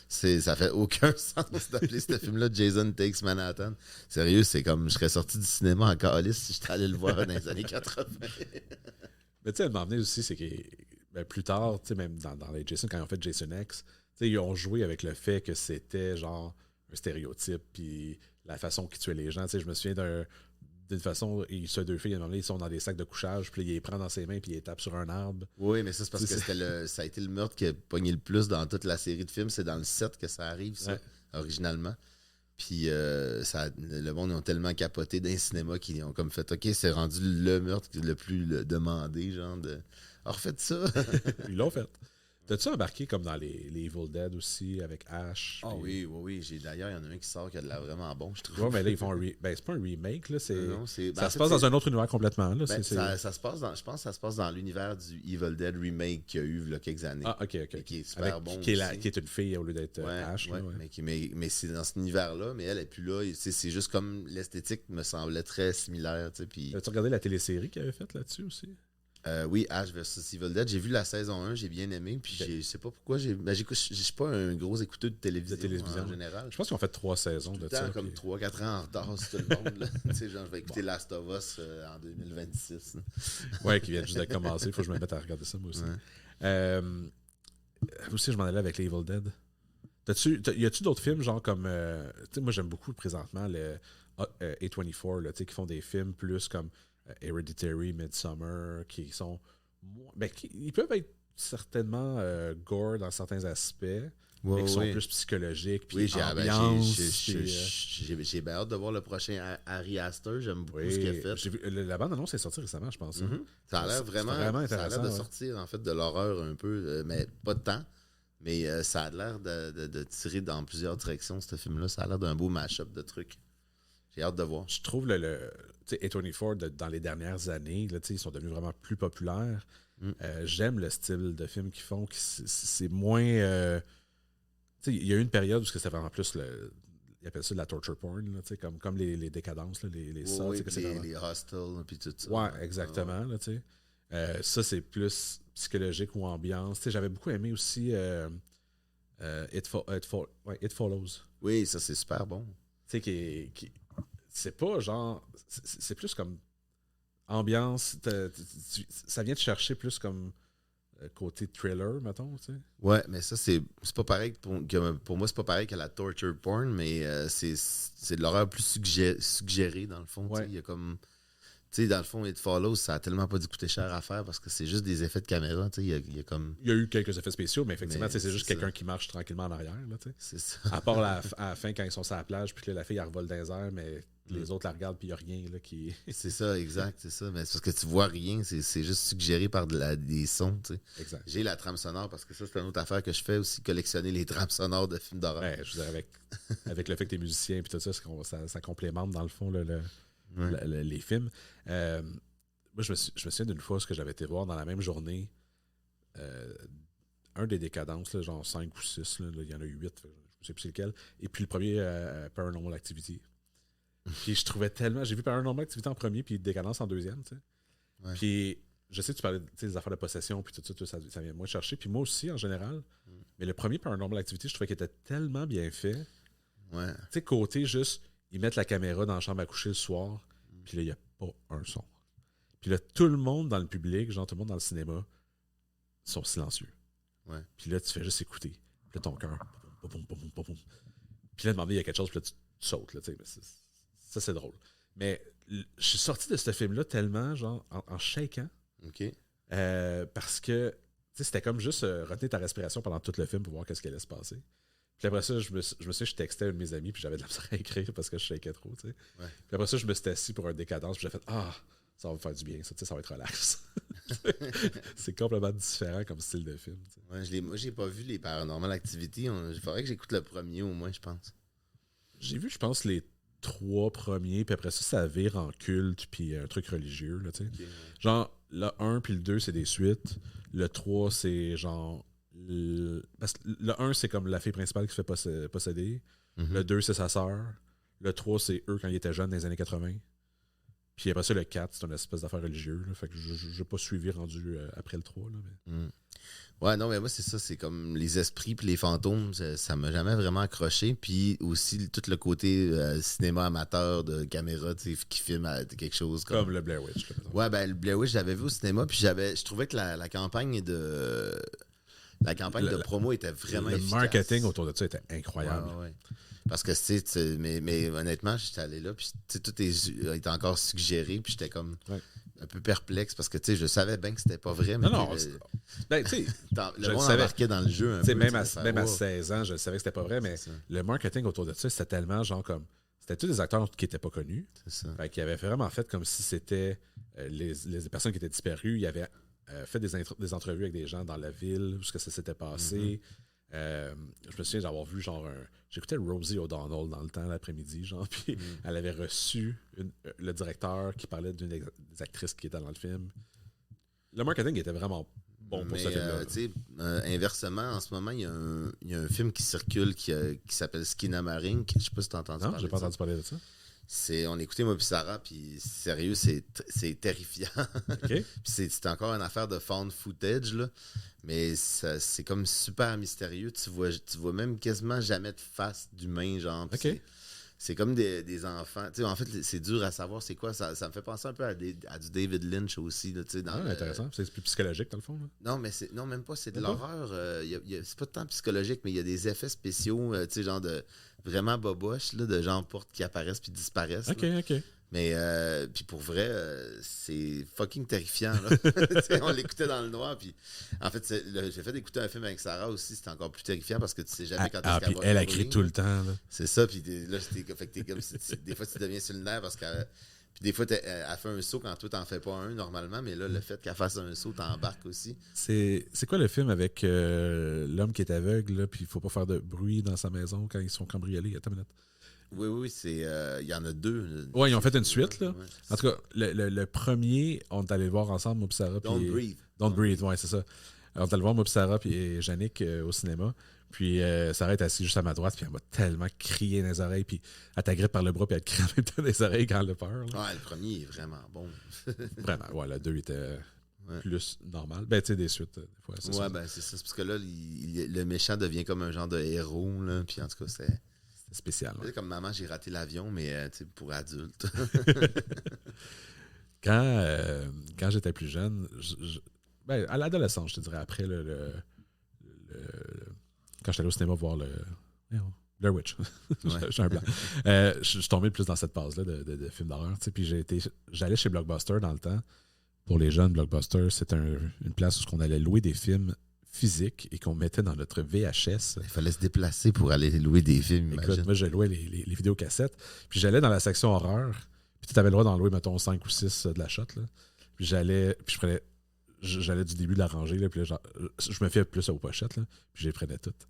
Ça fait aucun sens d'appeler ce film-là Jason Takes Manhattan. Sérieux, c'est comme je serais sorti du cinéma en calice si j'étais allé le voir dans les années 80. Mais tu sais, elle m'a amené aussi, c'est que plus tard, même dans les Jason, quand ils ont fait Jason X, ils ont joué avec le fait que c'était genre un stéréotype, puis la façon qu'ils tuaient les gens. Je me souviens d'une façon, ces deux filles, ils sont dans des sacs de couchage, puis il les prend dans ses mains, puis il les tape sur un arbre. Oui, mais ça, c'est parce que ça a été le meurtre qui a pogné le plus dans toute la série de films. C'est dans le 7 que ça arrive, ça, originalement. Puis le monde ont tellement capoté d'un cinéma qu'ils ont comme fait, OK, c'est rendu le meurtre le plus demandé, genre de... Alors, faites ça! Ils l'ont fait. T'as-tu embarqué comme dans les Evil Dead aussi, avec Ash? Ah oui. D'ailleurs, il y en a un qui sort qui a de l'air vraiment bon, je trouve. Oui, mais là, ils font c'est pas un remake, là. Non, ça se passe dans un autre univers complètement, là. Ça se passe je pense que ça se passe dans l'univers du Evil Dead remake qu'il y a eu il y a quelques années. Ah, OK. Qui est super bon qui est une fille au lieu d'être Ash. Ouais. Mais c'est dans cet univers-là, mais elle est plus là. C'est juste comme l'esthétique me semblait très similaire. Puis... As-tu regardé la télésérie qu'il avait faite là-dessus aussi? Oui, Ash vs Evil Dead. J'ai vu la saison 1, j'ai bien aimé. Puis je sais pas pourquoi. Je suis pas un gros écouteur de télévision en général. Je pense qu'ils ont fait 3 saisons de ça. Comme 3-4 ans en retard sur tout le monde. Genre, je vais écouter Last of Us en 2026. Ouais, qui vient juste de commencer. Il faut que je me mette à regarder ça, moi aussi. Aussi, je m'en allais avec les Evil Dead. Y a-tu d'autres films, genre comme. Moi, j'aime beaucoup présentement les A24, là, qui font des films plus comme Hereditary, Midsommar, qui sont. Ils peuvent être certainement gore dans certains aspects, mais qui sont plus psychologiques. Puis j'ai bien hâte de voir le prochain Ari Aster. J'aime beaucoup ce qu'il a fait. J'ai vu, la bande-annonce est sortie récemment, je pense. Ça a l'air vraiment intéressant. Ça a l'air de sortir en fait de l'horreur un peu, mais pas de temps. Mais ça a l'air de tirer dans plusieurs directions, ce film-là. Ça a l'air d'un beau mash-up de trucs. J'ai hâte de voir. Je trouve A24, dans les dernières années, là, ils sont devenus vraiment plus populaires. J'aime le style de film qu'ils font. C'est moins... il y a eu une période où c'était vraiment plus... Ils appellent ça de la torture porn, là, comme les décadences, là, les ça. Les hostels, puis tout ça. Ouais, exactement. Là, ça, c'est plus psychologique ou ambiance. J'avais beaucoup aimé aussi It Follows. Oui, ça, c'est super bon. C'est pas genre... C'est plus comme ambiance. Ça vient te chercher plus comme côté thriller, mettons, tu sais. Ouais, mais ça, c'est pas pareil pour moi, c'est pas pareil que la torture porn, mais c'est de l'horreur plus suggérée, dans le fond. Ouais. Il y a comme. Tu sais, dans le fond, It Follows, ça a tellement pas dû coûter cher à faire parce que c'est juste des effets de caméra. Tu sais, il y a comme. Il y a eu quelques effets spéciaux, mais effectivement, Mais c'est juste c'est quelqu'un ça. qui marche tranquillement en arrière, là, tu sais. C'est ça. À part à la fin, quand ils sont sur la plage, puis que la fille, elle revole dans les airs, mais les autres la regardent, puis il n'y a rien là, qui. C'est ça, exact, c'est ça. Mais c'est parce que tu vois rien, c'est juste suggéré par des sons, tu sais. Exact. J'ai la trame sonore parce que ça, c'est une autre affaire que je fais aussi, collectionner les trames sonores de films d'horreur. Ouais, je veux dire, avec le fait que t'es musicien, puis tout ça, ça complémente, dans le fond, les films. Moi, je me souviens d'une fois ce que j'avais été voir dans la même journée un des Décadences, là, genre 5 ou 6, là, il y en a eu 8, je ne sais plus c'est lequel. Et puis le premier, Paranormal Activity. Puis je trouvais tellement. J'ai vu Paranormal Activity en premier, puis Décadence en deuxième, tu sais. Ouais. Puis je sais que tu parlais des affaires de possession, puis tout ça, ça vient moins chercher. Puis moi aussi, en général. Mais le premier Paranormal Activity, je trouvais qu'il était tellement bien fait. Ouais. Tu sais, côté juste, ils mettent la caméra dans la chambre à coucher le soir, puis là, il n'y a pas un son. Puis là, tout le monde dans le public, genre tout le monde dans le cinéma, sont silencieux. Ouais. Puis là, tu fais juste écouter. Puis là, ton cœur. Puis là, de il y a quelque chose, puis là, tu sautes. Là, ça, c'est drôle. Mais je suis sorti de ce film-là tellement, genre, en shaking. OK. Parce que, tu sais, c'était comme juste retenir ta respiration pendant tout le film pour voir qu'est-ce qui allait se passer. Puis après ça, je me suis dit, je textais un de mes amis, puis j'avais de la misère à écrire parce que je shakais trop, tu sais. Ouais. Puis après ça, je me suis assis pour un décadence, puis j'ai fait, ça va me faire du bien, ça, tu sais, ça va être relax. C'est complètement différent comme style de film. Ouais, moi, j'ai pas vu les Paranormal Activity. Il faudrait que j'écoute le premier au moins, je pense. J'ai vu, je pense, les 3 premiers, puis après ça, ça vire en culte, puis un truc religieux, là, tu sais. Okay. Genre, le 1 puis le 2, c'est des suites. Le 3, c'est genre... Parce que le 1, c'est comme la fille principale qui se fait posséder. Mm-hmm. Le 2, c'est sa sœur. Le 3, c'est eux quand ils étaient jeunes dans les années 80. Puis après ça, le 4, c'est une espèce d'affaire religieuse. Là, fait que je n'ai pas suivi rendu après le 3. Là, mais... Ouais, non, mais moi, c'est ça. C'est comme les esprits puis les fantômes, ça m'a jamais vraiment accroché. Puis aussi, tout le côté cinéma amateur de caméra qui filme quelque chose. Comme le Blair Witch. Là, ouais, ben le Blair Witch, j'avais vu au cinéma. Puis je trouvais que la campagne de promo était vraiment le efficace. marketing autour de ça était incroyable. Ouais. Parce que, mais honnêtement, j'étais allé là, puis tout était encore suggéré, puis j'étais comme un peu perplexe, parce que, je savais bien que c'était pas vrai, mais non, ben, tu sais, le monde embarquait dans le jeu un peu. Même à 16 ans, je savais que c'était pas vrai, mais le marketing autour de ça, c'était tellement genre comme... C'était tous des acteurs qui n'étaient pas connus. C'est ça. Fait qu'ils avaient vraiment fait comme si c'était les personnes qui étaient disparues. Ils avaient fait des entrevues avec des gens dans la ville, où ça s'était passé. Je me souviens d'avoir vu genre j'écoutais Rosie O'Donnell dans le temps l'après-midi, genre, puis elle avait reçu le directeur qui parlait d'une des actrices qui était dans le film. Le marketing était vraiment bon pour ce film-là. Inversement, en ce moment, il y a un film qui circule qui s'appelle Skinamarink. Je sais pas si tu as entendu parler. Non, j'ai pas entendu parler de ça. On écoutait moi puis Sarah, puis sérieux, c'est terrifiant. Okay. Puis c'est encore une affaire de found footage, là. Mais c'est comme super mystérieux. Tu vois même quasiment jamais de face d'humain, genre. Okay. C'est comme des enfants. Tu sais, en fait, c'est dur à savoir c'est quoi. Ça me fait penser un peu à du David Lynch aussi. Là, intéressant. C'est plus psychologique, dans le fond. Là. Non, même pas. C'est de l'horreur. C'est pas tant psychologique, mais il y a des effets spéciaux, tu sais, genre de vraiment boboche, là, de genre portes qui apparaissent puis disparaissent. OK. Mais puis pour vrai, c'est fucking terrifiant. Là. On l'écoutait dans le noir. Puis en fait, j'ai fait écouter un film avec Sarah aussi. C'était encore plus terrifiant parce que tu sais jamais quand est-ce qu'elle va elle a hurler, crié tout le temps. Là. C'est ça. Puis là, t'es comme des fois, tu deviens sur le nerf parce que. Puis des fois, elle fait un saut quand toi, t'en fais pas un normalement. Mais là, le fait qu'elle fasse un saut, t'embarques aussi. C'est quoi le film avec l'homme qui est aveugle, là, puis il faut pas faire de bruit dans sa maison quand ils sont cambriolés? Attends une minute. Oui, il y en a 2. Oui, ils ont fait une suite, là. Ouais, en tout cas, le premier, on est allé le voir ensemble, moi et Sarah. Don't Breathe, oui, c'est ça. On est allé voir moi et Sarah et Yannick au cinéma. Puis Sarah est assise juste à ma droite, puis elle m'a tellement crié dans les oreilles, puis elle t'agrippe par le bras, puis elle te crie en même temps dans les oreilles quand elle a peur. Là. Ouais, le premier est vraiment bon. Vraiment, ouais, le 2 était plus normal. Ben, tu sais, des suites, des fois. C'est ça. Ben, c'est ça. C'est parce que là, le méchant devient comme un genre de héros, là. Puis en tout cas, c'est spécial. Ouais. Comme maman, j'ai raté l'avion, mais pour adultes. Quand j'étais plus jeune, Ben, à l'adolescence, je te dirais, après quand j'étais allé au cinéma voir Blair Witch. J'ai un blanc. Je suis tombé plus dans cette phase-là de films d'horreur. Puis j'allais chez Blockbuster dans le temps. Pour les jeunes, Blockbuster, c'était une place où on allait louer des films physiques et qu'on mettait dans notre VHS. Il fallait se déplacer pour aller louer des films, imagine. Écoute, moi, je louais les vidéocassettes. Puis j'allais dans la section horreur. Puis tu avais le droit d'en louer, mettons, 5 ou 6 de la shot. Là. Puis j'allais du début de la rangée. Là, puis là, je me fiais plus aux pochettes. Là, puis je les prenais toutes.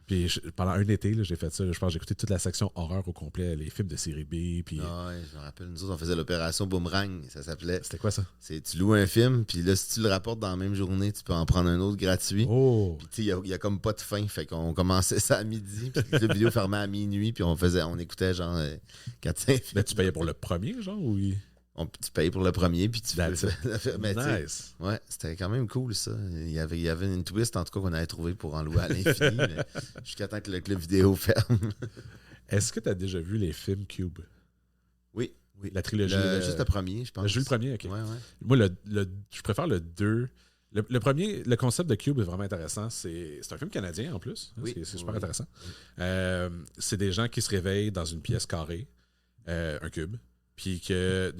Puis pendant un été, là, j'ai fait ça. Je pense que j'ai écouté toute la section horreur au complet, les films de série B. Puis... Ah ouais, je me rappelle, nous autres, on faisait l'opération Boomerang, ça s'appelait. C'était quoi ça? Tu loues un film, puis là, si tu le rapportes dans la même journée, tu peux en prendre un autre gratuit. Oh! Puis tu sais, il y a comme pas de fin, fait qu'on commençait ça à midi, puis la vidéo fermait à minuit, puis on écoutait genre 4-5 films. Mais tu payais pour le premier, genre, ou... Tu payes pour le premier, puis tu That's fais... Nice! Ouais, c'était quand même cool, ça. Il y avait une twist, en tout cas, qu'on avait trouvé pour en louer à l'infini, mais jusqu'à temps que le club vidéo ferme. Est-ce que tu as déjà vu les films Cube? Oui. La trilogie. Juste le premier, je pense. J'ai vu le premier, ok. Ouais. Moi, je préfère le 2. Le premier, le concept de Cube est vraiment intéressant. C'est un film canadien en plus. Oui. C'est super intéressant. C'est des gens qui se réveillent dans une pièce carrée, un cube, puis que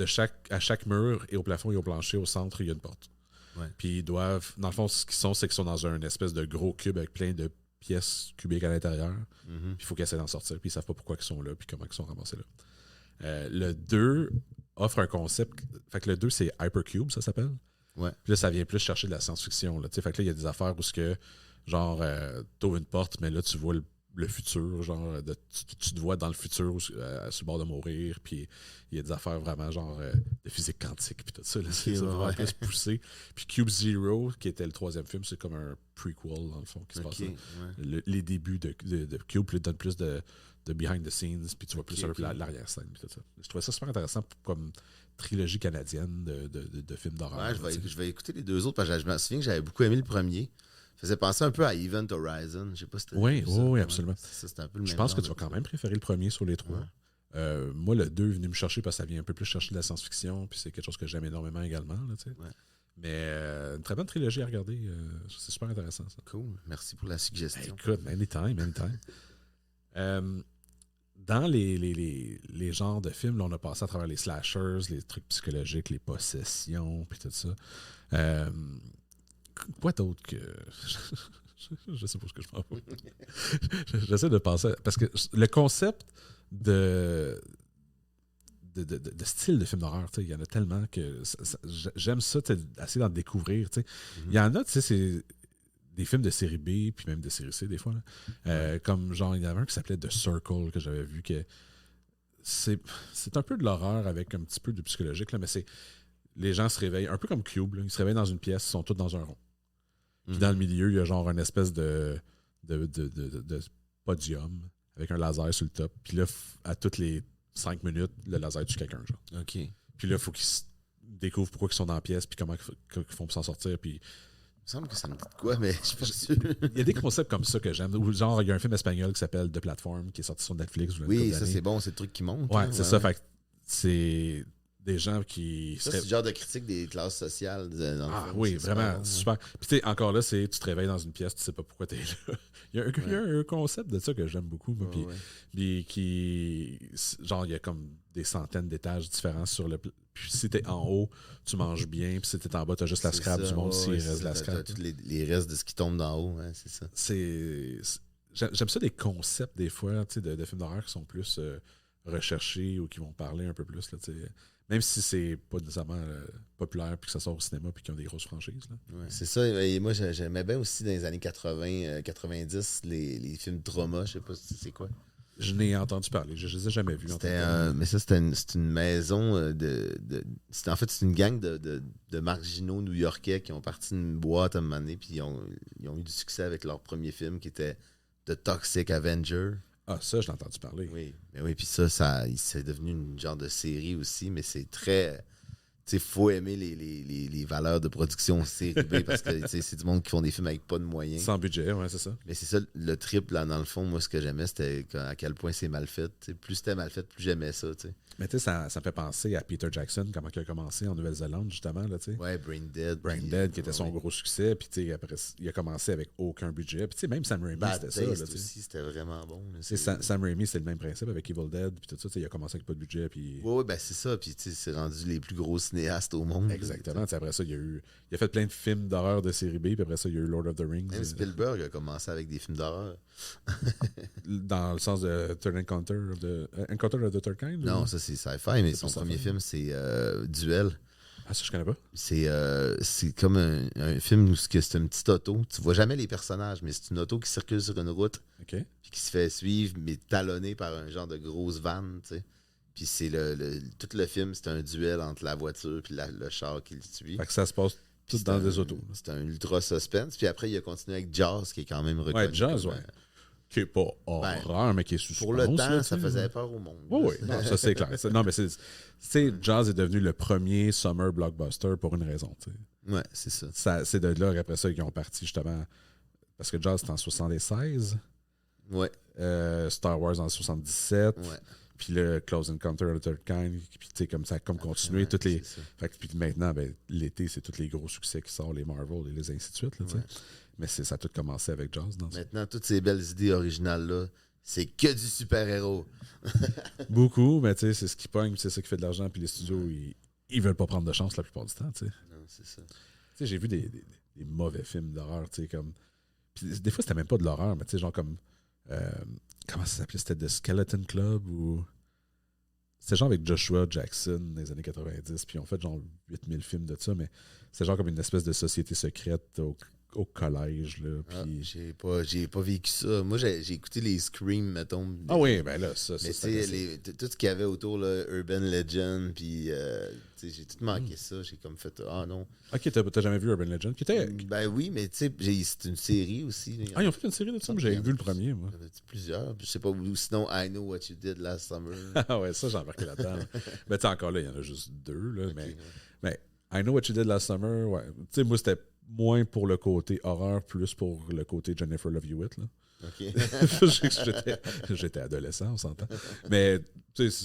à chaque mur et au plafond et au plancher, au centre, il y a une porte. Ouais. Puis ils doivent. Dans le fond, ce qu'ils sont, c'est qu'ils sont dans un espèce de gros cube avec plein de pièces cubiques à l'intérieur. Puis il faut qu'ils essaient d'en sortir, puis ils savent pas pourquoi ils sont là, puis comment ils sont ramassés là. Le 2 offre un concept. Fait que le 2, c'est Hypercube, ça s'appelle. Ouais. Puis là, ça vient plus chercher de la science-fiction. Là. Fait que là, il y a des affaires où genre, t'ouvres une porte, mais là, tu vois le futur. Genre, tu te vois dans le futur sur le bord de mourir. Puis il y a des affaires vraiment genre de physique quantique. Puis tout ça. Là, c'est vraiment plus poussé. Puis Cube Zero, qui était le troisième film, c'est comme un prequel, dans le fond, qui se passe là. Ouais. Les débuts de Cube, puis il donne plus de behind the scenes, puis tu vois plus l'arrière-scène, puis tout ça. Je trouvais ça super intéressant comme trilogie canadienne de films d'horreur. Ouais, je vais écouter les deux autres, parce que je me souviens que j'avais beaucoup aimé le premier. Ça faisait penser un peu à Event Horizon. Je sais pas si c'était oui, absolument. C'était un peu le je pense que tu vas quand même préférer le premier sur les trois. Ouais. Moi, le 2 est venu me chercher parce que ça vient un peu plus chercher de la science-fiction, puis c'est quelque chose que j'aime énormément également. Là, ouais. Mais une très bonne trilogie à regarder. C'est super intéressant, ça. Cool. Merci pour la suggestion. Écoute, anytime. Dans les genres de films, là, on a passé à travers les slashers, les trucs psychologiques, les possessions, puis tout ça. Quoi d'autre que... je sais pas ce que je parle. J'essaie de penser... Parce que le concept de style de film d'horreur, il y en a tellement que... j'aime ça, essayer d'en découvrir. Il y en a, c'est des films de série B, puis même de série C, des fois. Là. Comme, genre, il y en avait un qui s'appelait The Circle, que j'avais vu, que c'est un peu de l'horreur avec un petit peu de psychologique, là, mais c'est... Les gens se réveillent, un peu comme Cube, là, ils se réveillent dans une pièce, ils sont tous dans un rond. Puis dans le milieu, il y a genre une espèce de podium avec un laser sur le top. Puis là, à toutes les 5 minutes, le laser tue quelqu'un, genre. OK. Puis là, il faut qu'ils découvrent pourquoi ils sont dans la pièce, puis comment ils font pour s'en sortir, puis... Il me semble que ça me dit de quoi, mais je suis pas sûr. Il y a des concepts comme ça que j'aime. Genre, il y a un film espagnol qui s'appelle The Platform, qui est sorti sur Netflix. Oui, ça c'est bon, c'est le truc qui monte. Ouais, c'est ça. Fait que c'est des gens qui... Ça, c'est le genre de critique des classes sociales. Oui, vraiment, c'est super. Puis tu sais, encore là, tu te réveilles dans une pièce, tu sais pas pourquoi t'es là. Il y a un concept de ça que j'aime beaucoup. Moi, puis genre, il y a comme des centaines d'étages différents sur le... Puis si t'es en haut, tu manges bien. Puis si t'es en bas, t'as juste la scrap du monde s'il reste de la scrap. T'as tous les restes de ce qui tombe d'en haut, hein, c'est ça. J'aime ça des concepts, des fois, de films d'horreur qui sont plus recherchés ou qui vont parler un peu plus, là, même si c'est pas nécessairement populaire puis que ça sort au cinéma puis qu'ils ont des grosses franchises. Là. Ouais, c'est ça. Et moi, j'aimais bien aussi dans les années 80, 90, les films trauma. Je sais pas si c'est quoi. Je n'ai entendu parler. Je les ai jamais vus. Mais ça, c'est une maison en fait, c'est une gang de marginaux new-yorkais qui ont parti d'une boîte à un moment donné puis ils ont eu du succès avec leur premier film qui était The Toxic Avenger. Ah, ça, je l'ai entendu parler. Oui, puis ça c'est devenu une genre de série aussi, mais c'est très, sais, faut aimer les valeurs de production série B parce que c'est du monde qui font des films avec pas de moyens. Sans budget, ouais, c'est ça. Mais c'est ça, le trip, là, dans le fond, moi, ce que j'aimais, c'était à quel point c'est mal fait. T'sais, plus c'était mal fait, plus j'aimais ça. T'sais. Mais tu sais, ça me fait penser à Peter Jackson, comment il a commencé en Nouvelle-Zélande, justement. Là, ouais, Brain Dead. Brain Dead, qui était son gros succès. Puis, tu sais, après, il a commencé avec aucun budget. Puis, tu sais, même Sam Raimi, Bad c'était Taste ça. aussi, c'était vraiment bon. Là, Sam Raimi, c'est le même principe avec Evil Dead. Puis, tout ça, il a commencé avec pas de budget. Puis... ouais, ben c'est ça. Puis, tu sais, c'est rendu les plus gros cinéastes au monde. Exactement. Là, après ça, il a fait plein de films d'horreur de série B. Puis après ça, il y a eu Lord of the Rings. Même Spielberg a commencé avec des films d'horreur. Dans le sens de Third Encounter of the Third Kind? Non, ça, c'est sci-fi, mais son premier film, c'est Duel. Ah, ça, je connais pas. C'est comme un film où c'est une petite auto. Tu vois jamais les personnages, mais c'est une auto qui circule sur une route. OK. Puis qui se fait suivre, mais talonnée par un genre de grosse vanne, tu sais. Puis c'est tout le film, c'est un duel entre la voiture et le char qui le suit. Fait que ça se passe tout dans des autos. C'est un ultra suspense. Puis après, il a continué avec Jaws, qui est quand même reconnu. Ouais, Jaws, ouais. Qui est pas horreur, mais qui est suspense. Pour le temps, là, ça faisait peur au monde. Oui, oui. Non, ça, c'est clair. Non, mais Jaws est devenu le premier summer blockbuster pour une raison. T'sais. Ouais, c'est ça. C'est de là qu'après ça, ils ont parti justement. Parce que Jaws, c'était en 76. Ouais. Star Wars en 77. Ouais. Puis le Close Encounter of the Third Kind. Puis tu sais, comme ça a comme continué. Ouais, toutes les... Fait que, puis maintenant, ben, l'été, c'est tous les gros succès qui sortent, les Marvel et les ainsi de suite. Là, mais ça a tout commencé avec Jaws. Maintenant, toutes ces belles idées originales-là, c'est que du super-héros. Beaucoup, mais tu sais, c'est ce qui pogne, c'est ça qui fait de l'argent. Puis les studios, ils veulent pas prendre de chance la plupart du temps. T'sais. Non, c'est ça. Tu sais, j'ai vu des mauvais films d'horreur, tu sais, comme. Puis des fois, c'était même pas de l'horreur, mais tu sais, genre comme. Comment ça s'appelait? C'était The Skeleton Club ou. C'était genre avec Joshua Jackson dans les années 90, puis ils ont fait genre 8000 films de ça, mais c'est genre comme une espèce de société secrète au collège. Là, puis... j'ai pas vécu ça. Moi, j'ai écouté les Scream, mettons. Ah oui, ben là, ça mais tout ce qu'il y avait autour, là, Urban Legend, puis j'ai tout manqué ça. J'ai comme fait, ah non. Ok, t'as jamais vu Urban Legend? Ben oui, mais tu sais, c'est une série aussi. Ah, ils ont fait une série de ça, mais j'avais vu le premier, moi. Il y en a plusieurs. Je sais pas, ou sinon, I Know What You Did Last Summer. Ah ouais, ça, j'ai embarqué là-dedans. Mais tu sais, encore là, il y en a juste deux. Là, okay, mais I Know What You Did Last Summer, ouais. Tu sais, moi, c'était moins pour le côté horreur, plus pour le côté Jennifer Love Hewitt. Là. OK. J'étais adolescent, on s'entend. Mais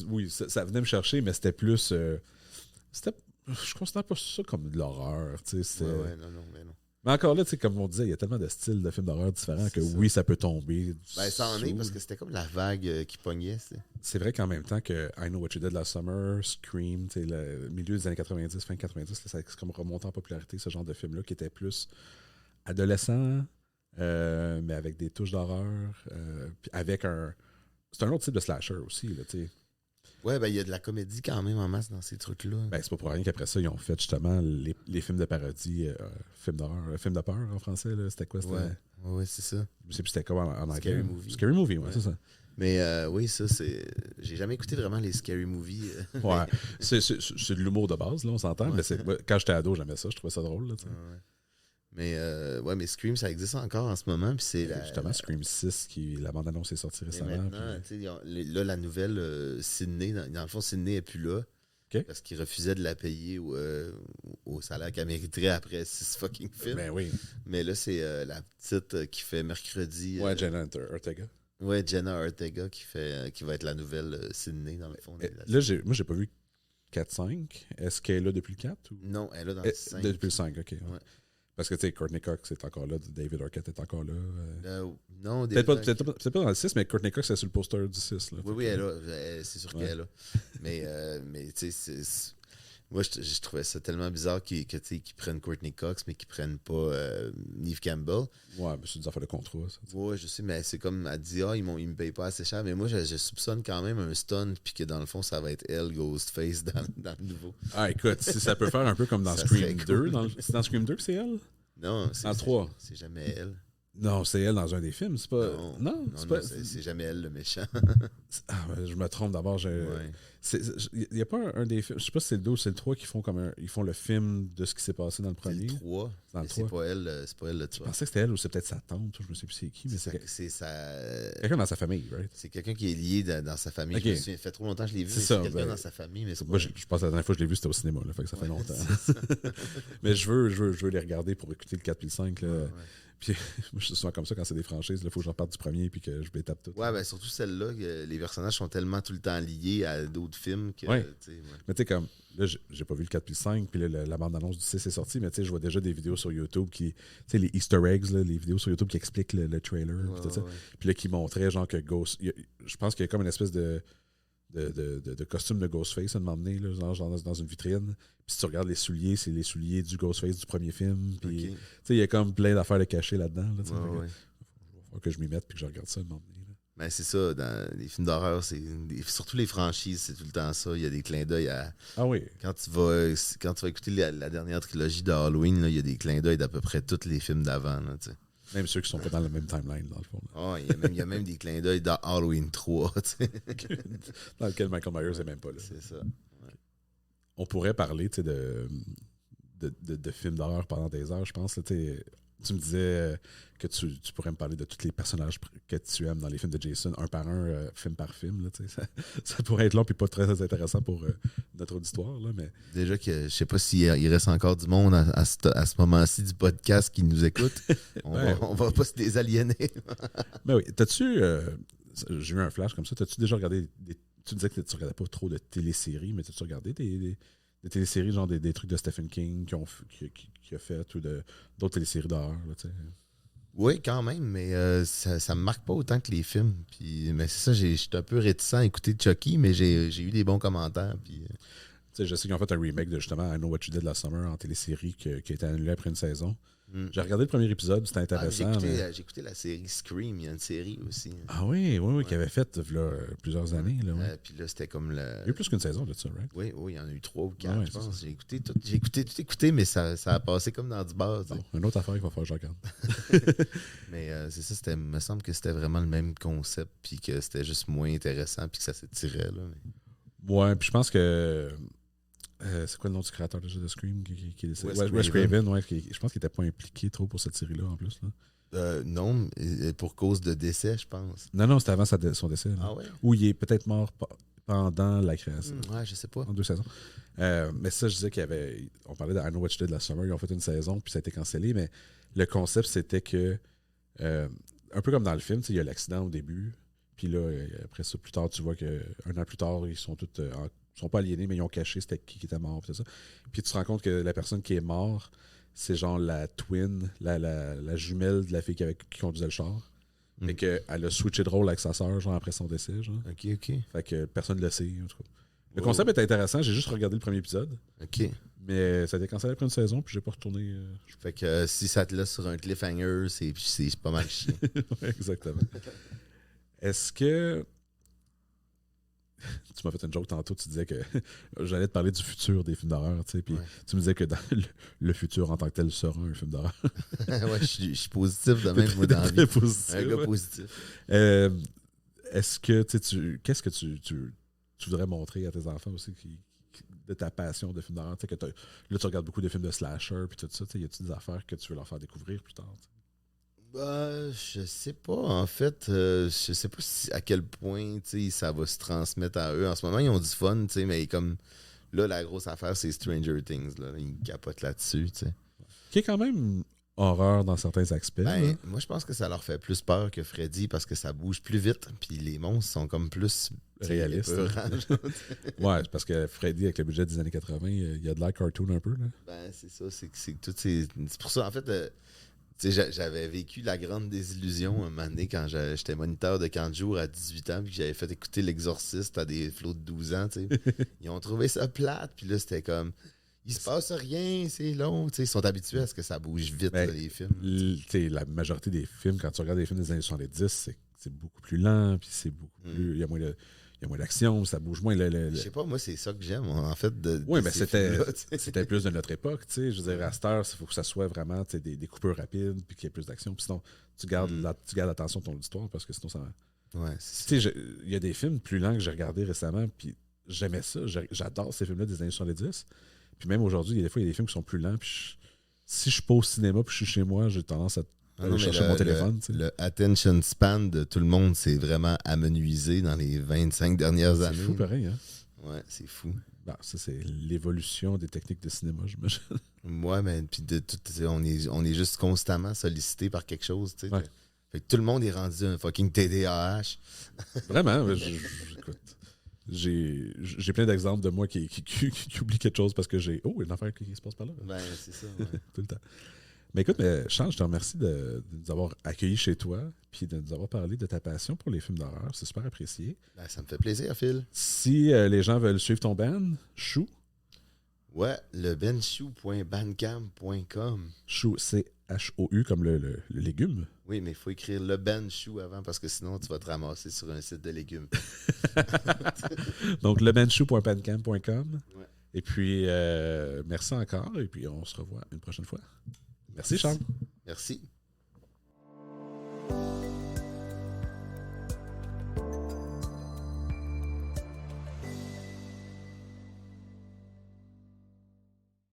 oui, ça venait me chercher, mais c'était plus. Je considère pas ça comme de l'horreur. Ouais, non, mais non. Mais encore là, comme on disait, il y a tellement de styles de films d'horreur différents que oui, ça peut tomber. Ben, ça en est parce que c'était comme la vague qui pognait. C'est vrai qu'en même temps que I Know What You Did Last Summer, Scream, le milieu des années 90, fin 90, ça a comme remonté en popularité, ce genre de film-là qui était plus adolescent, mais avec des touches d'horreur, puis avec un... C'est un autre type de slasher aussi, là, tu sais. Ouais, ben il y a de la comédie quand même en masse dans ces trucs-là. Ben, c'est pas pour rien qu'après ça, ils ont fait justement les films de parodie, films d'horreur, films de peur en français, là. C'était quoi? Ouais, c'est ça. Je sais plus c'était quoi en anglais. Scary Movie. Scary Movie, ouais, c'est ça. Mais oui, ça, c'est... J'ai jamais écouté vraiment les Scary Movies. Ouais, c'est de l'humour de base, là, on s'entend. Ouais. Mais quand j'étais ado, j'aimais ça, je trouvais ça drôle, là, tu sais. Mais Scream, ça existe encore en ce moment. Puis c'est justement, Scream 6, la bande-annonce est sortie récemment. Maintenant, là, la nouvelle, Sydney, dans le fond, Sydney n'est plus là. Okay. Parce qu'il refusait de la payer au salaire qu'elle mériterait après 6 fucking films. Ben oui. Mais là, c'est la petite qui fait mercredi. Ouais, Jenna Ortega. Ouais, Jenna Ortega qui va être la nouvelle Sydney, dans le fond. Là, moi, j'ai pas vu 4-5. Est-ce qu'elle est là depuis le 4? Ou... Non, elle est là dans le 5. Depuis le 5, OK. Ouais. Parce que, tu sais, Courtney Cox est encore là, David Arquette est encore là. Non, peut-être pas dans le 6, mais Courtney Cox est sur le poster du 6. Là, oui, elle est là. C'est sûr qu'elle est là. Mais tu sais, moi, je trouvais ça tellement bizarre qu'ils prennent Courtney Cox, mais qu'ils prennent pas Neve Campbell. Ouais, mais c'est des affaires de contrat, ça. Ouais, je sais, mais c'est comme, elle dit, ils me payent pas assez cher. Mais moi, je soupçonne quand même un stunt, puis que dans le fond, ça va être elle, Ghostface, dans le nouveau. Ah, écoute, si ça peut faire un peu comme dans Scream 2. C'est dans Scream 2 que c'est elle? Non, dans 3. C'est jamais elle. Non, c'est elle dans un des films, c'est pas. Non, c'est pas. c'est jamais elle le méchant. Ah, je me trompe d'abord. Ouais. Il n'y a pas un des films. Je sais pas si c'est le 2 ou c'est le 3 qui font ils font le film de ce qui s'est passé dans le C'est premier. le 3. Dans le C'est 3. c'est pas elle le Je tueur. pensais que c'était elle ou c'est peut-être sa tante. Je me sais plus c'est qui. Mais C'est quelqu'un dans sa famille, right? c'est quelqu'un qui est lié dans sa famille. Ok. Je me souviens, ça fait trop longtemps que je l'ai vu. C'est Mais ça, c'est quelqu'un ben, dans sa famille. Mais c'est Moi, pas... je pense que la dernière fois que je l'ai vu, c'était au cinéma. Là, fait que ça fait longtemps. Mais je veux les regarder pour écouter le 4 puis le 5. Là. Ouais. Puis moi, je suis souvent comme ça quand c'est des franchises. Il faut que je reparte du premier puis que je m'étape tout. Ouais, ben surtout celle-là, que les personnages sont tellement tout le temps liés à d'autres films que. Ouais. Tu sais, ouais. Mais tu sais, comme là, j'ai pas vu le 4 puis le 5, puis là, la bande-annonce du 6 est sortie, mais tu sais, je vois déjà des vidéos sur YouTube qui. Tu sais, les Easter eggs, là, les vidéos sur YouTube qui expliquent le trailer, puis tout ça. Ouais. Puis là, qui montraient genre que Ghost. Je pense qu'il y a comme une espèce de costume de Ghostface à un moment donné, là, genre dans une vitrine. Puis si tu regardes les souliers, c'est les souliers du Ghostface du premier film. Puis, Ok. tu sais, il y a comme plein d'affaires de cachées là-dedans. Là, tu sais. Ouais. Faut que je m'y mette puis que je regarde ça à un moment donné. Là. Ben c'est ça, dans les films d'horreur, surtout les franchises, c'est tout le temps ça. Il y a des clins d'œil à. Ah oui. Quand tu vas écouter la dernière trilogie de Halloween, là, il y a des clins d'œil d'à peu près tous les films d'avant. Là, tu sais. Même ceux qui sont pas dans la même timeline, dans le fond. Oh, il y a même des clins d'œil dans Halloween 3. Tu sais. Dans lequel Michael Myers n'est même pas là. C'est ça. On pourrait parler tu sais, de films d'horreur pendant des heures, je pense. Là, tu me disais que tu pourrais me parler de tous les personnages que tu aimes dans les films de Jason, un par un, film par film. Là, ça pourrait être long et pas très intéressant pour notre auditoire. Là, mais... Déjà que je sais pas s'il reste encore du monde à ce moment-ci du podcast qui nous écoute. On va pas se désaliéner. Mais oui, t'as-tu... j'ai eu un flash comme ça. T'as-tu déjà regardé... Tu disais que tu regardais pas trop de téléséries, mais t'as-tu regardé des téléséries, genre des trucs de Stephen King qui a fait ou d'autres téléséries d'horreur, là, tu sais? Oui, quand même, mais ça me marque pas autant que les films. Puis, mais c'est ça, j'étais un peu réticent à écouter Chucky, mais j'ai eu des bons commentaires. Puis, Tu sais, je sais qu'ils ont fait un remake de justement I Know What You Did Last Summer en télésérie qui a été annulé après une saison. J'ai regardé le premier épisode, c'était intéressant. J'ai écouté la série Scream, il y a une série aussi. Ah oui, qui avait fait là, plusieurs années. Là, ouais. Puis là, c'était comme le. Il y a eu plus qu'une saison de ça, right? Oui, il y en a eu 3 ou 4, Ouais, je pense. J'ai écouté, mais ça a passé comme dans du beurre. Bon, une autre affaire qu'il va falloir que je regarde. Mais c'est ça, il me semble que c'était vraiment le même concept, puis que c'était juste moins intéressant, puis que ça s'étirait. Là, mais... Ouais, puis je pense que. C'est quoi le nom du créateur déjà de Scream qui est décédé? Wes Craven, ouais, je pense qu'il n'était pas impliqué trop pour cette série-là en plus. Là. Non, pour cause de décès, je pense. Non, c'était avant son décès. Là. Ah ouais? Ou il est peut-être mort pendant la création. Ouais, je sais pas. En 2 saisons. Mais ça, je disais on parlait de I Know What You Did Last Summer, ils ont fait une saison, puis ça a été cancellé, mais le concept, c'était que, un peu comme dans le film, il y a l'accident au début, puis là, après ça, plus tard, tu vois qu'un an plus tard, ils sont tous ils sont pas aliénés, mais ils ont caché c'était qui était mort, tout ça. Puis tu te rends compte que la personne qui est morte, c'est genre la twin, la jumelle de la fille qui conduisait le char. Fait qu'elle a switché de rôle avec sa sœur, genre après son décès, genre. OK. Fait que personne ne le sait, en tout cas. Le concept est intéressant, j'ai juste regardé le premier épisode. OK. Mais ça a été cancellé après une saison, puis j'ai pas retourné. Fait que si ça te laisse sur un cliffhanger, c'est pas mal chiant. Ouais, exactement. Est-ce que. Tu m'as fait une joke tantôt, tu disais que j'allais te parler du futur des films d'horreur, tu sais, puis tu me disais que dans le futur en tant que tel sera un film d'horreur. Ouais, je suis positif de même, moi, dans la vie. Positif, un gars positif. Est-ce que qu'est-ce que tu voudrais montrer à tes enfants aussi de ta passion de films d'horreur? Tu sais, là, tu regardes beaucoup de films de slasher puis tout ça. Y a-t-il des affaires que tu veux leur faire découvrir plus tard? Je sais pas, en fait. Je sais pas à quel point ça va se transmettre à eux. En ce moment, ils ont du fun, mais comme là, la grosse affaire, c'est Stranger Things. Là. Ils capotent là-dessus. T'sais. Qui est quand même horreur dans certains aspects. Moi, je pense que ça leur fait plus peur que Freddy parce que ça bouge plus vite. Puis les monstres sont comme plus réalistes. Ouais, parce que Freddy, avec le budget des années 80, il y a de l'air cartoon un peu. Là. C'est ça. C'est pour ça, en fait. J'avais vécu la grande désillusion un moment donné quand j'étais moniteur de camp de jour à 18 ans puis que j'avais fait écouter L'Exorciste à des flots de 12 ans. Ils ont trouvé ça plate. Puis là, c'était comme... Il se passe rien, c'est long. Ils sont habitués à ce que ça bouge vite, là, les films. La majorité des films, quand tu regardes des films des années 70, c'est beaucoup plus lent. Puis c'est beaucoup plus... Il y a y a moins d'action, ça bouge moins. Je sais pas, moi, c'est ça que j'aime, en fait. Oui, mais c'était plus de notre époque. Je veux dire, à cette heure, il faut que ça soit vraiment des coupures rapides puis qu'il y ait plus d'action. Puis sinon, tu gardes l'attention de ton histoire parce que sinon, ça. Ouais, il y a des films plus lents que j'ai regardés récemment, puis j'aimais ça. J'adore ces films-là des années 70. Puis même aujourd'hui, des fois, il y a des films qui sont plus lents. Puis si je suis pas au cinéma puis je suis chez moi, j'ai tendance à aller chercher mon téléphone. Le attention span de tout le monde s'est vraiment amenuisé dans les 25 dernières années. C'est fou pareil, hein? Ouais, c'est fou. Ben, ça, c'est l'évolution des techniques de cinéma, j'imagine. Ouais, mais puis de tout, on est juste constamment sollicité par quelque chose, tu sais. Ouais. Fait que tout le monde est rendu un fucking TDAH. Vraiment, écoute. J'ai plein d'exemples de moi qui oublie quelque chose parce que j'ai. Oh, il y a une affaire qui se passe par là. Ben, c'est ça, ouais. Tout le temps. Mais écoute, Charles, je te remercie de nous avoir accueillis chez toi puis de nous avoir parlé de ta passion pour les films d'horreur. C'est super apprécié. Ben, ça me fait plaisir, Phil. Si les gens veulent suivre ton band, Chou. Ouais, le benchou.bandcamp.com. Chou, c'est H-O-U comme le légume. Oui, mais il faut écrire le benchou avant parce que sinon tu vas te ramasser sur un site de légumes. Donc, lebenchou.bandcamp.com. Ouais. Et puis, merci encore. Et puis, on se revoit une prochaine fois. Merci, Charles. Merci.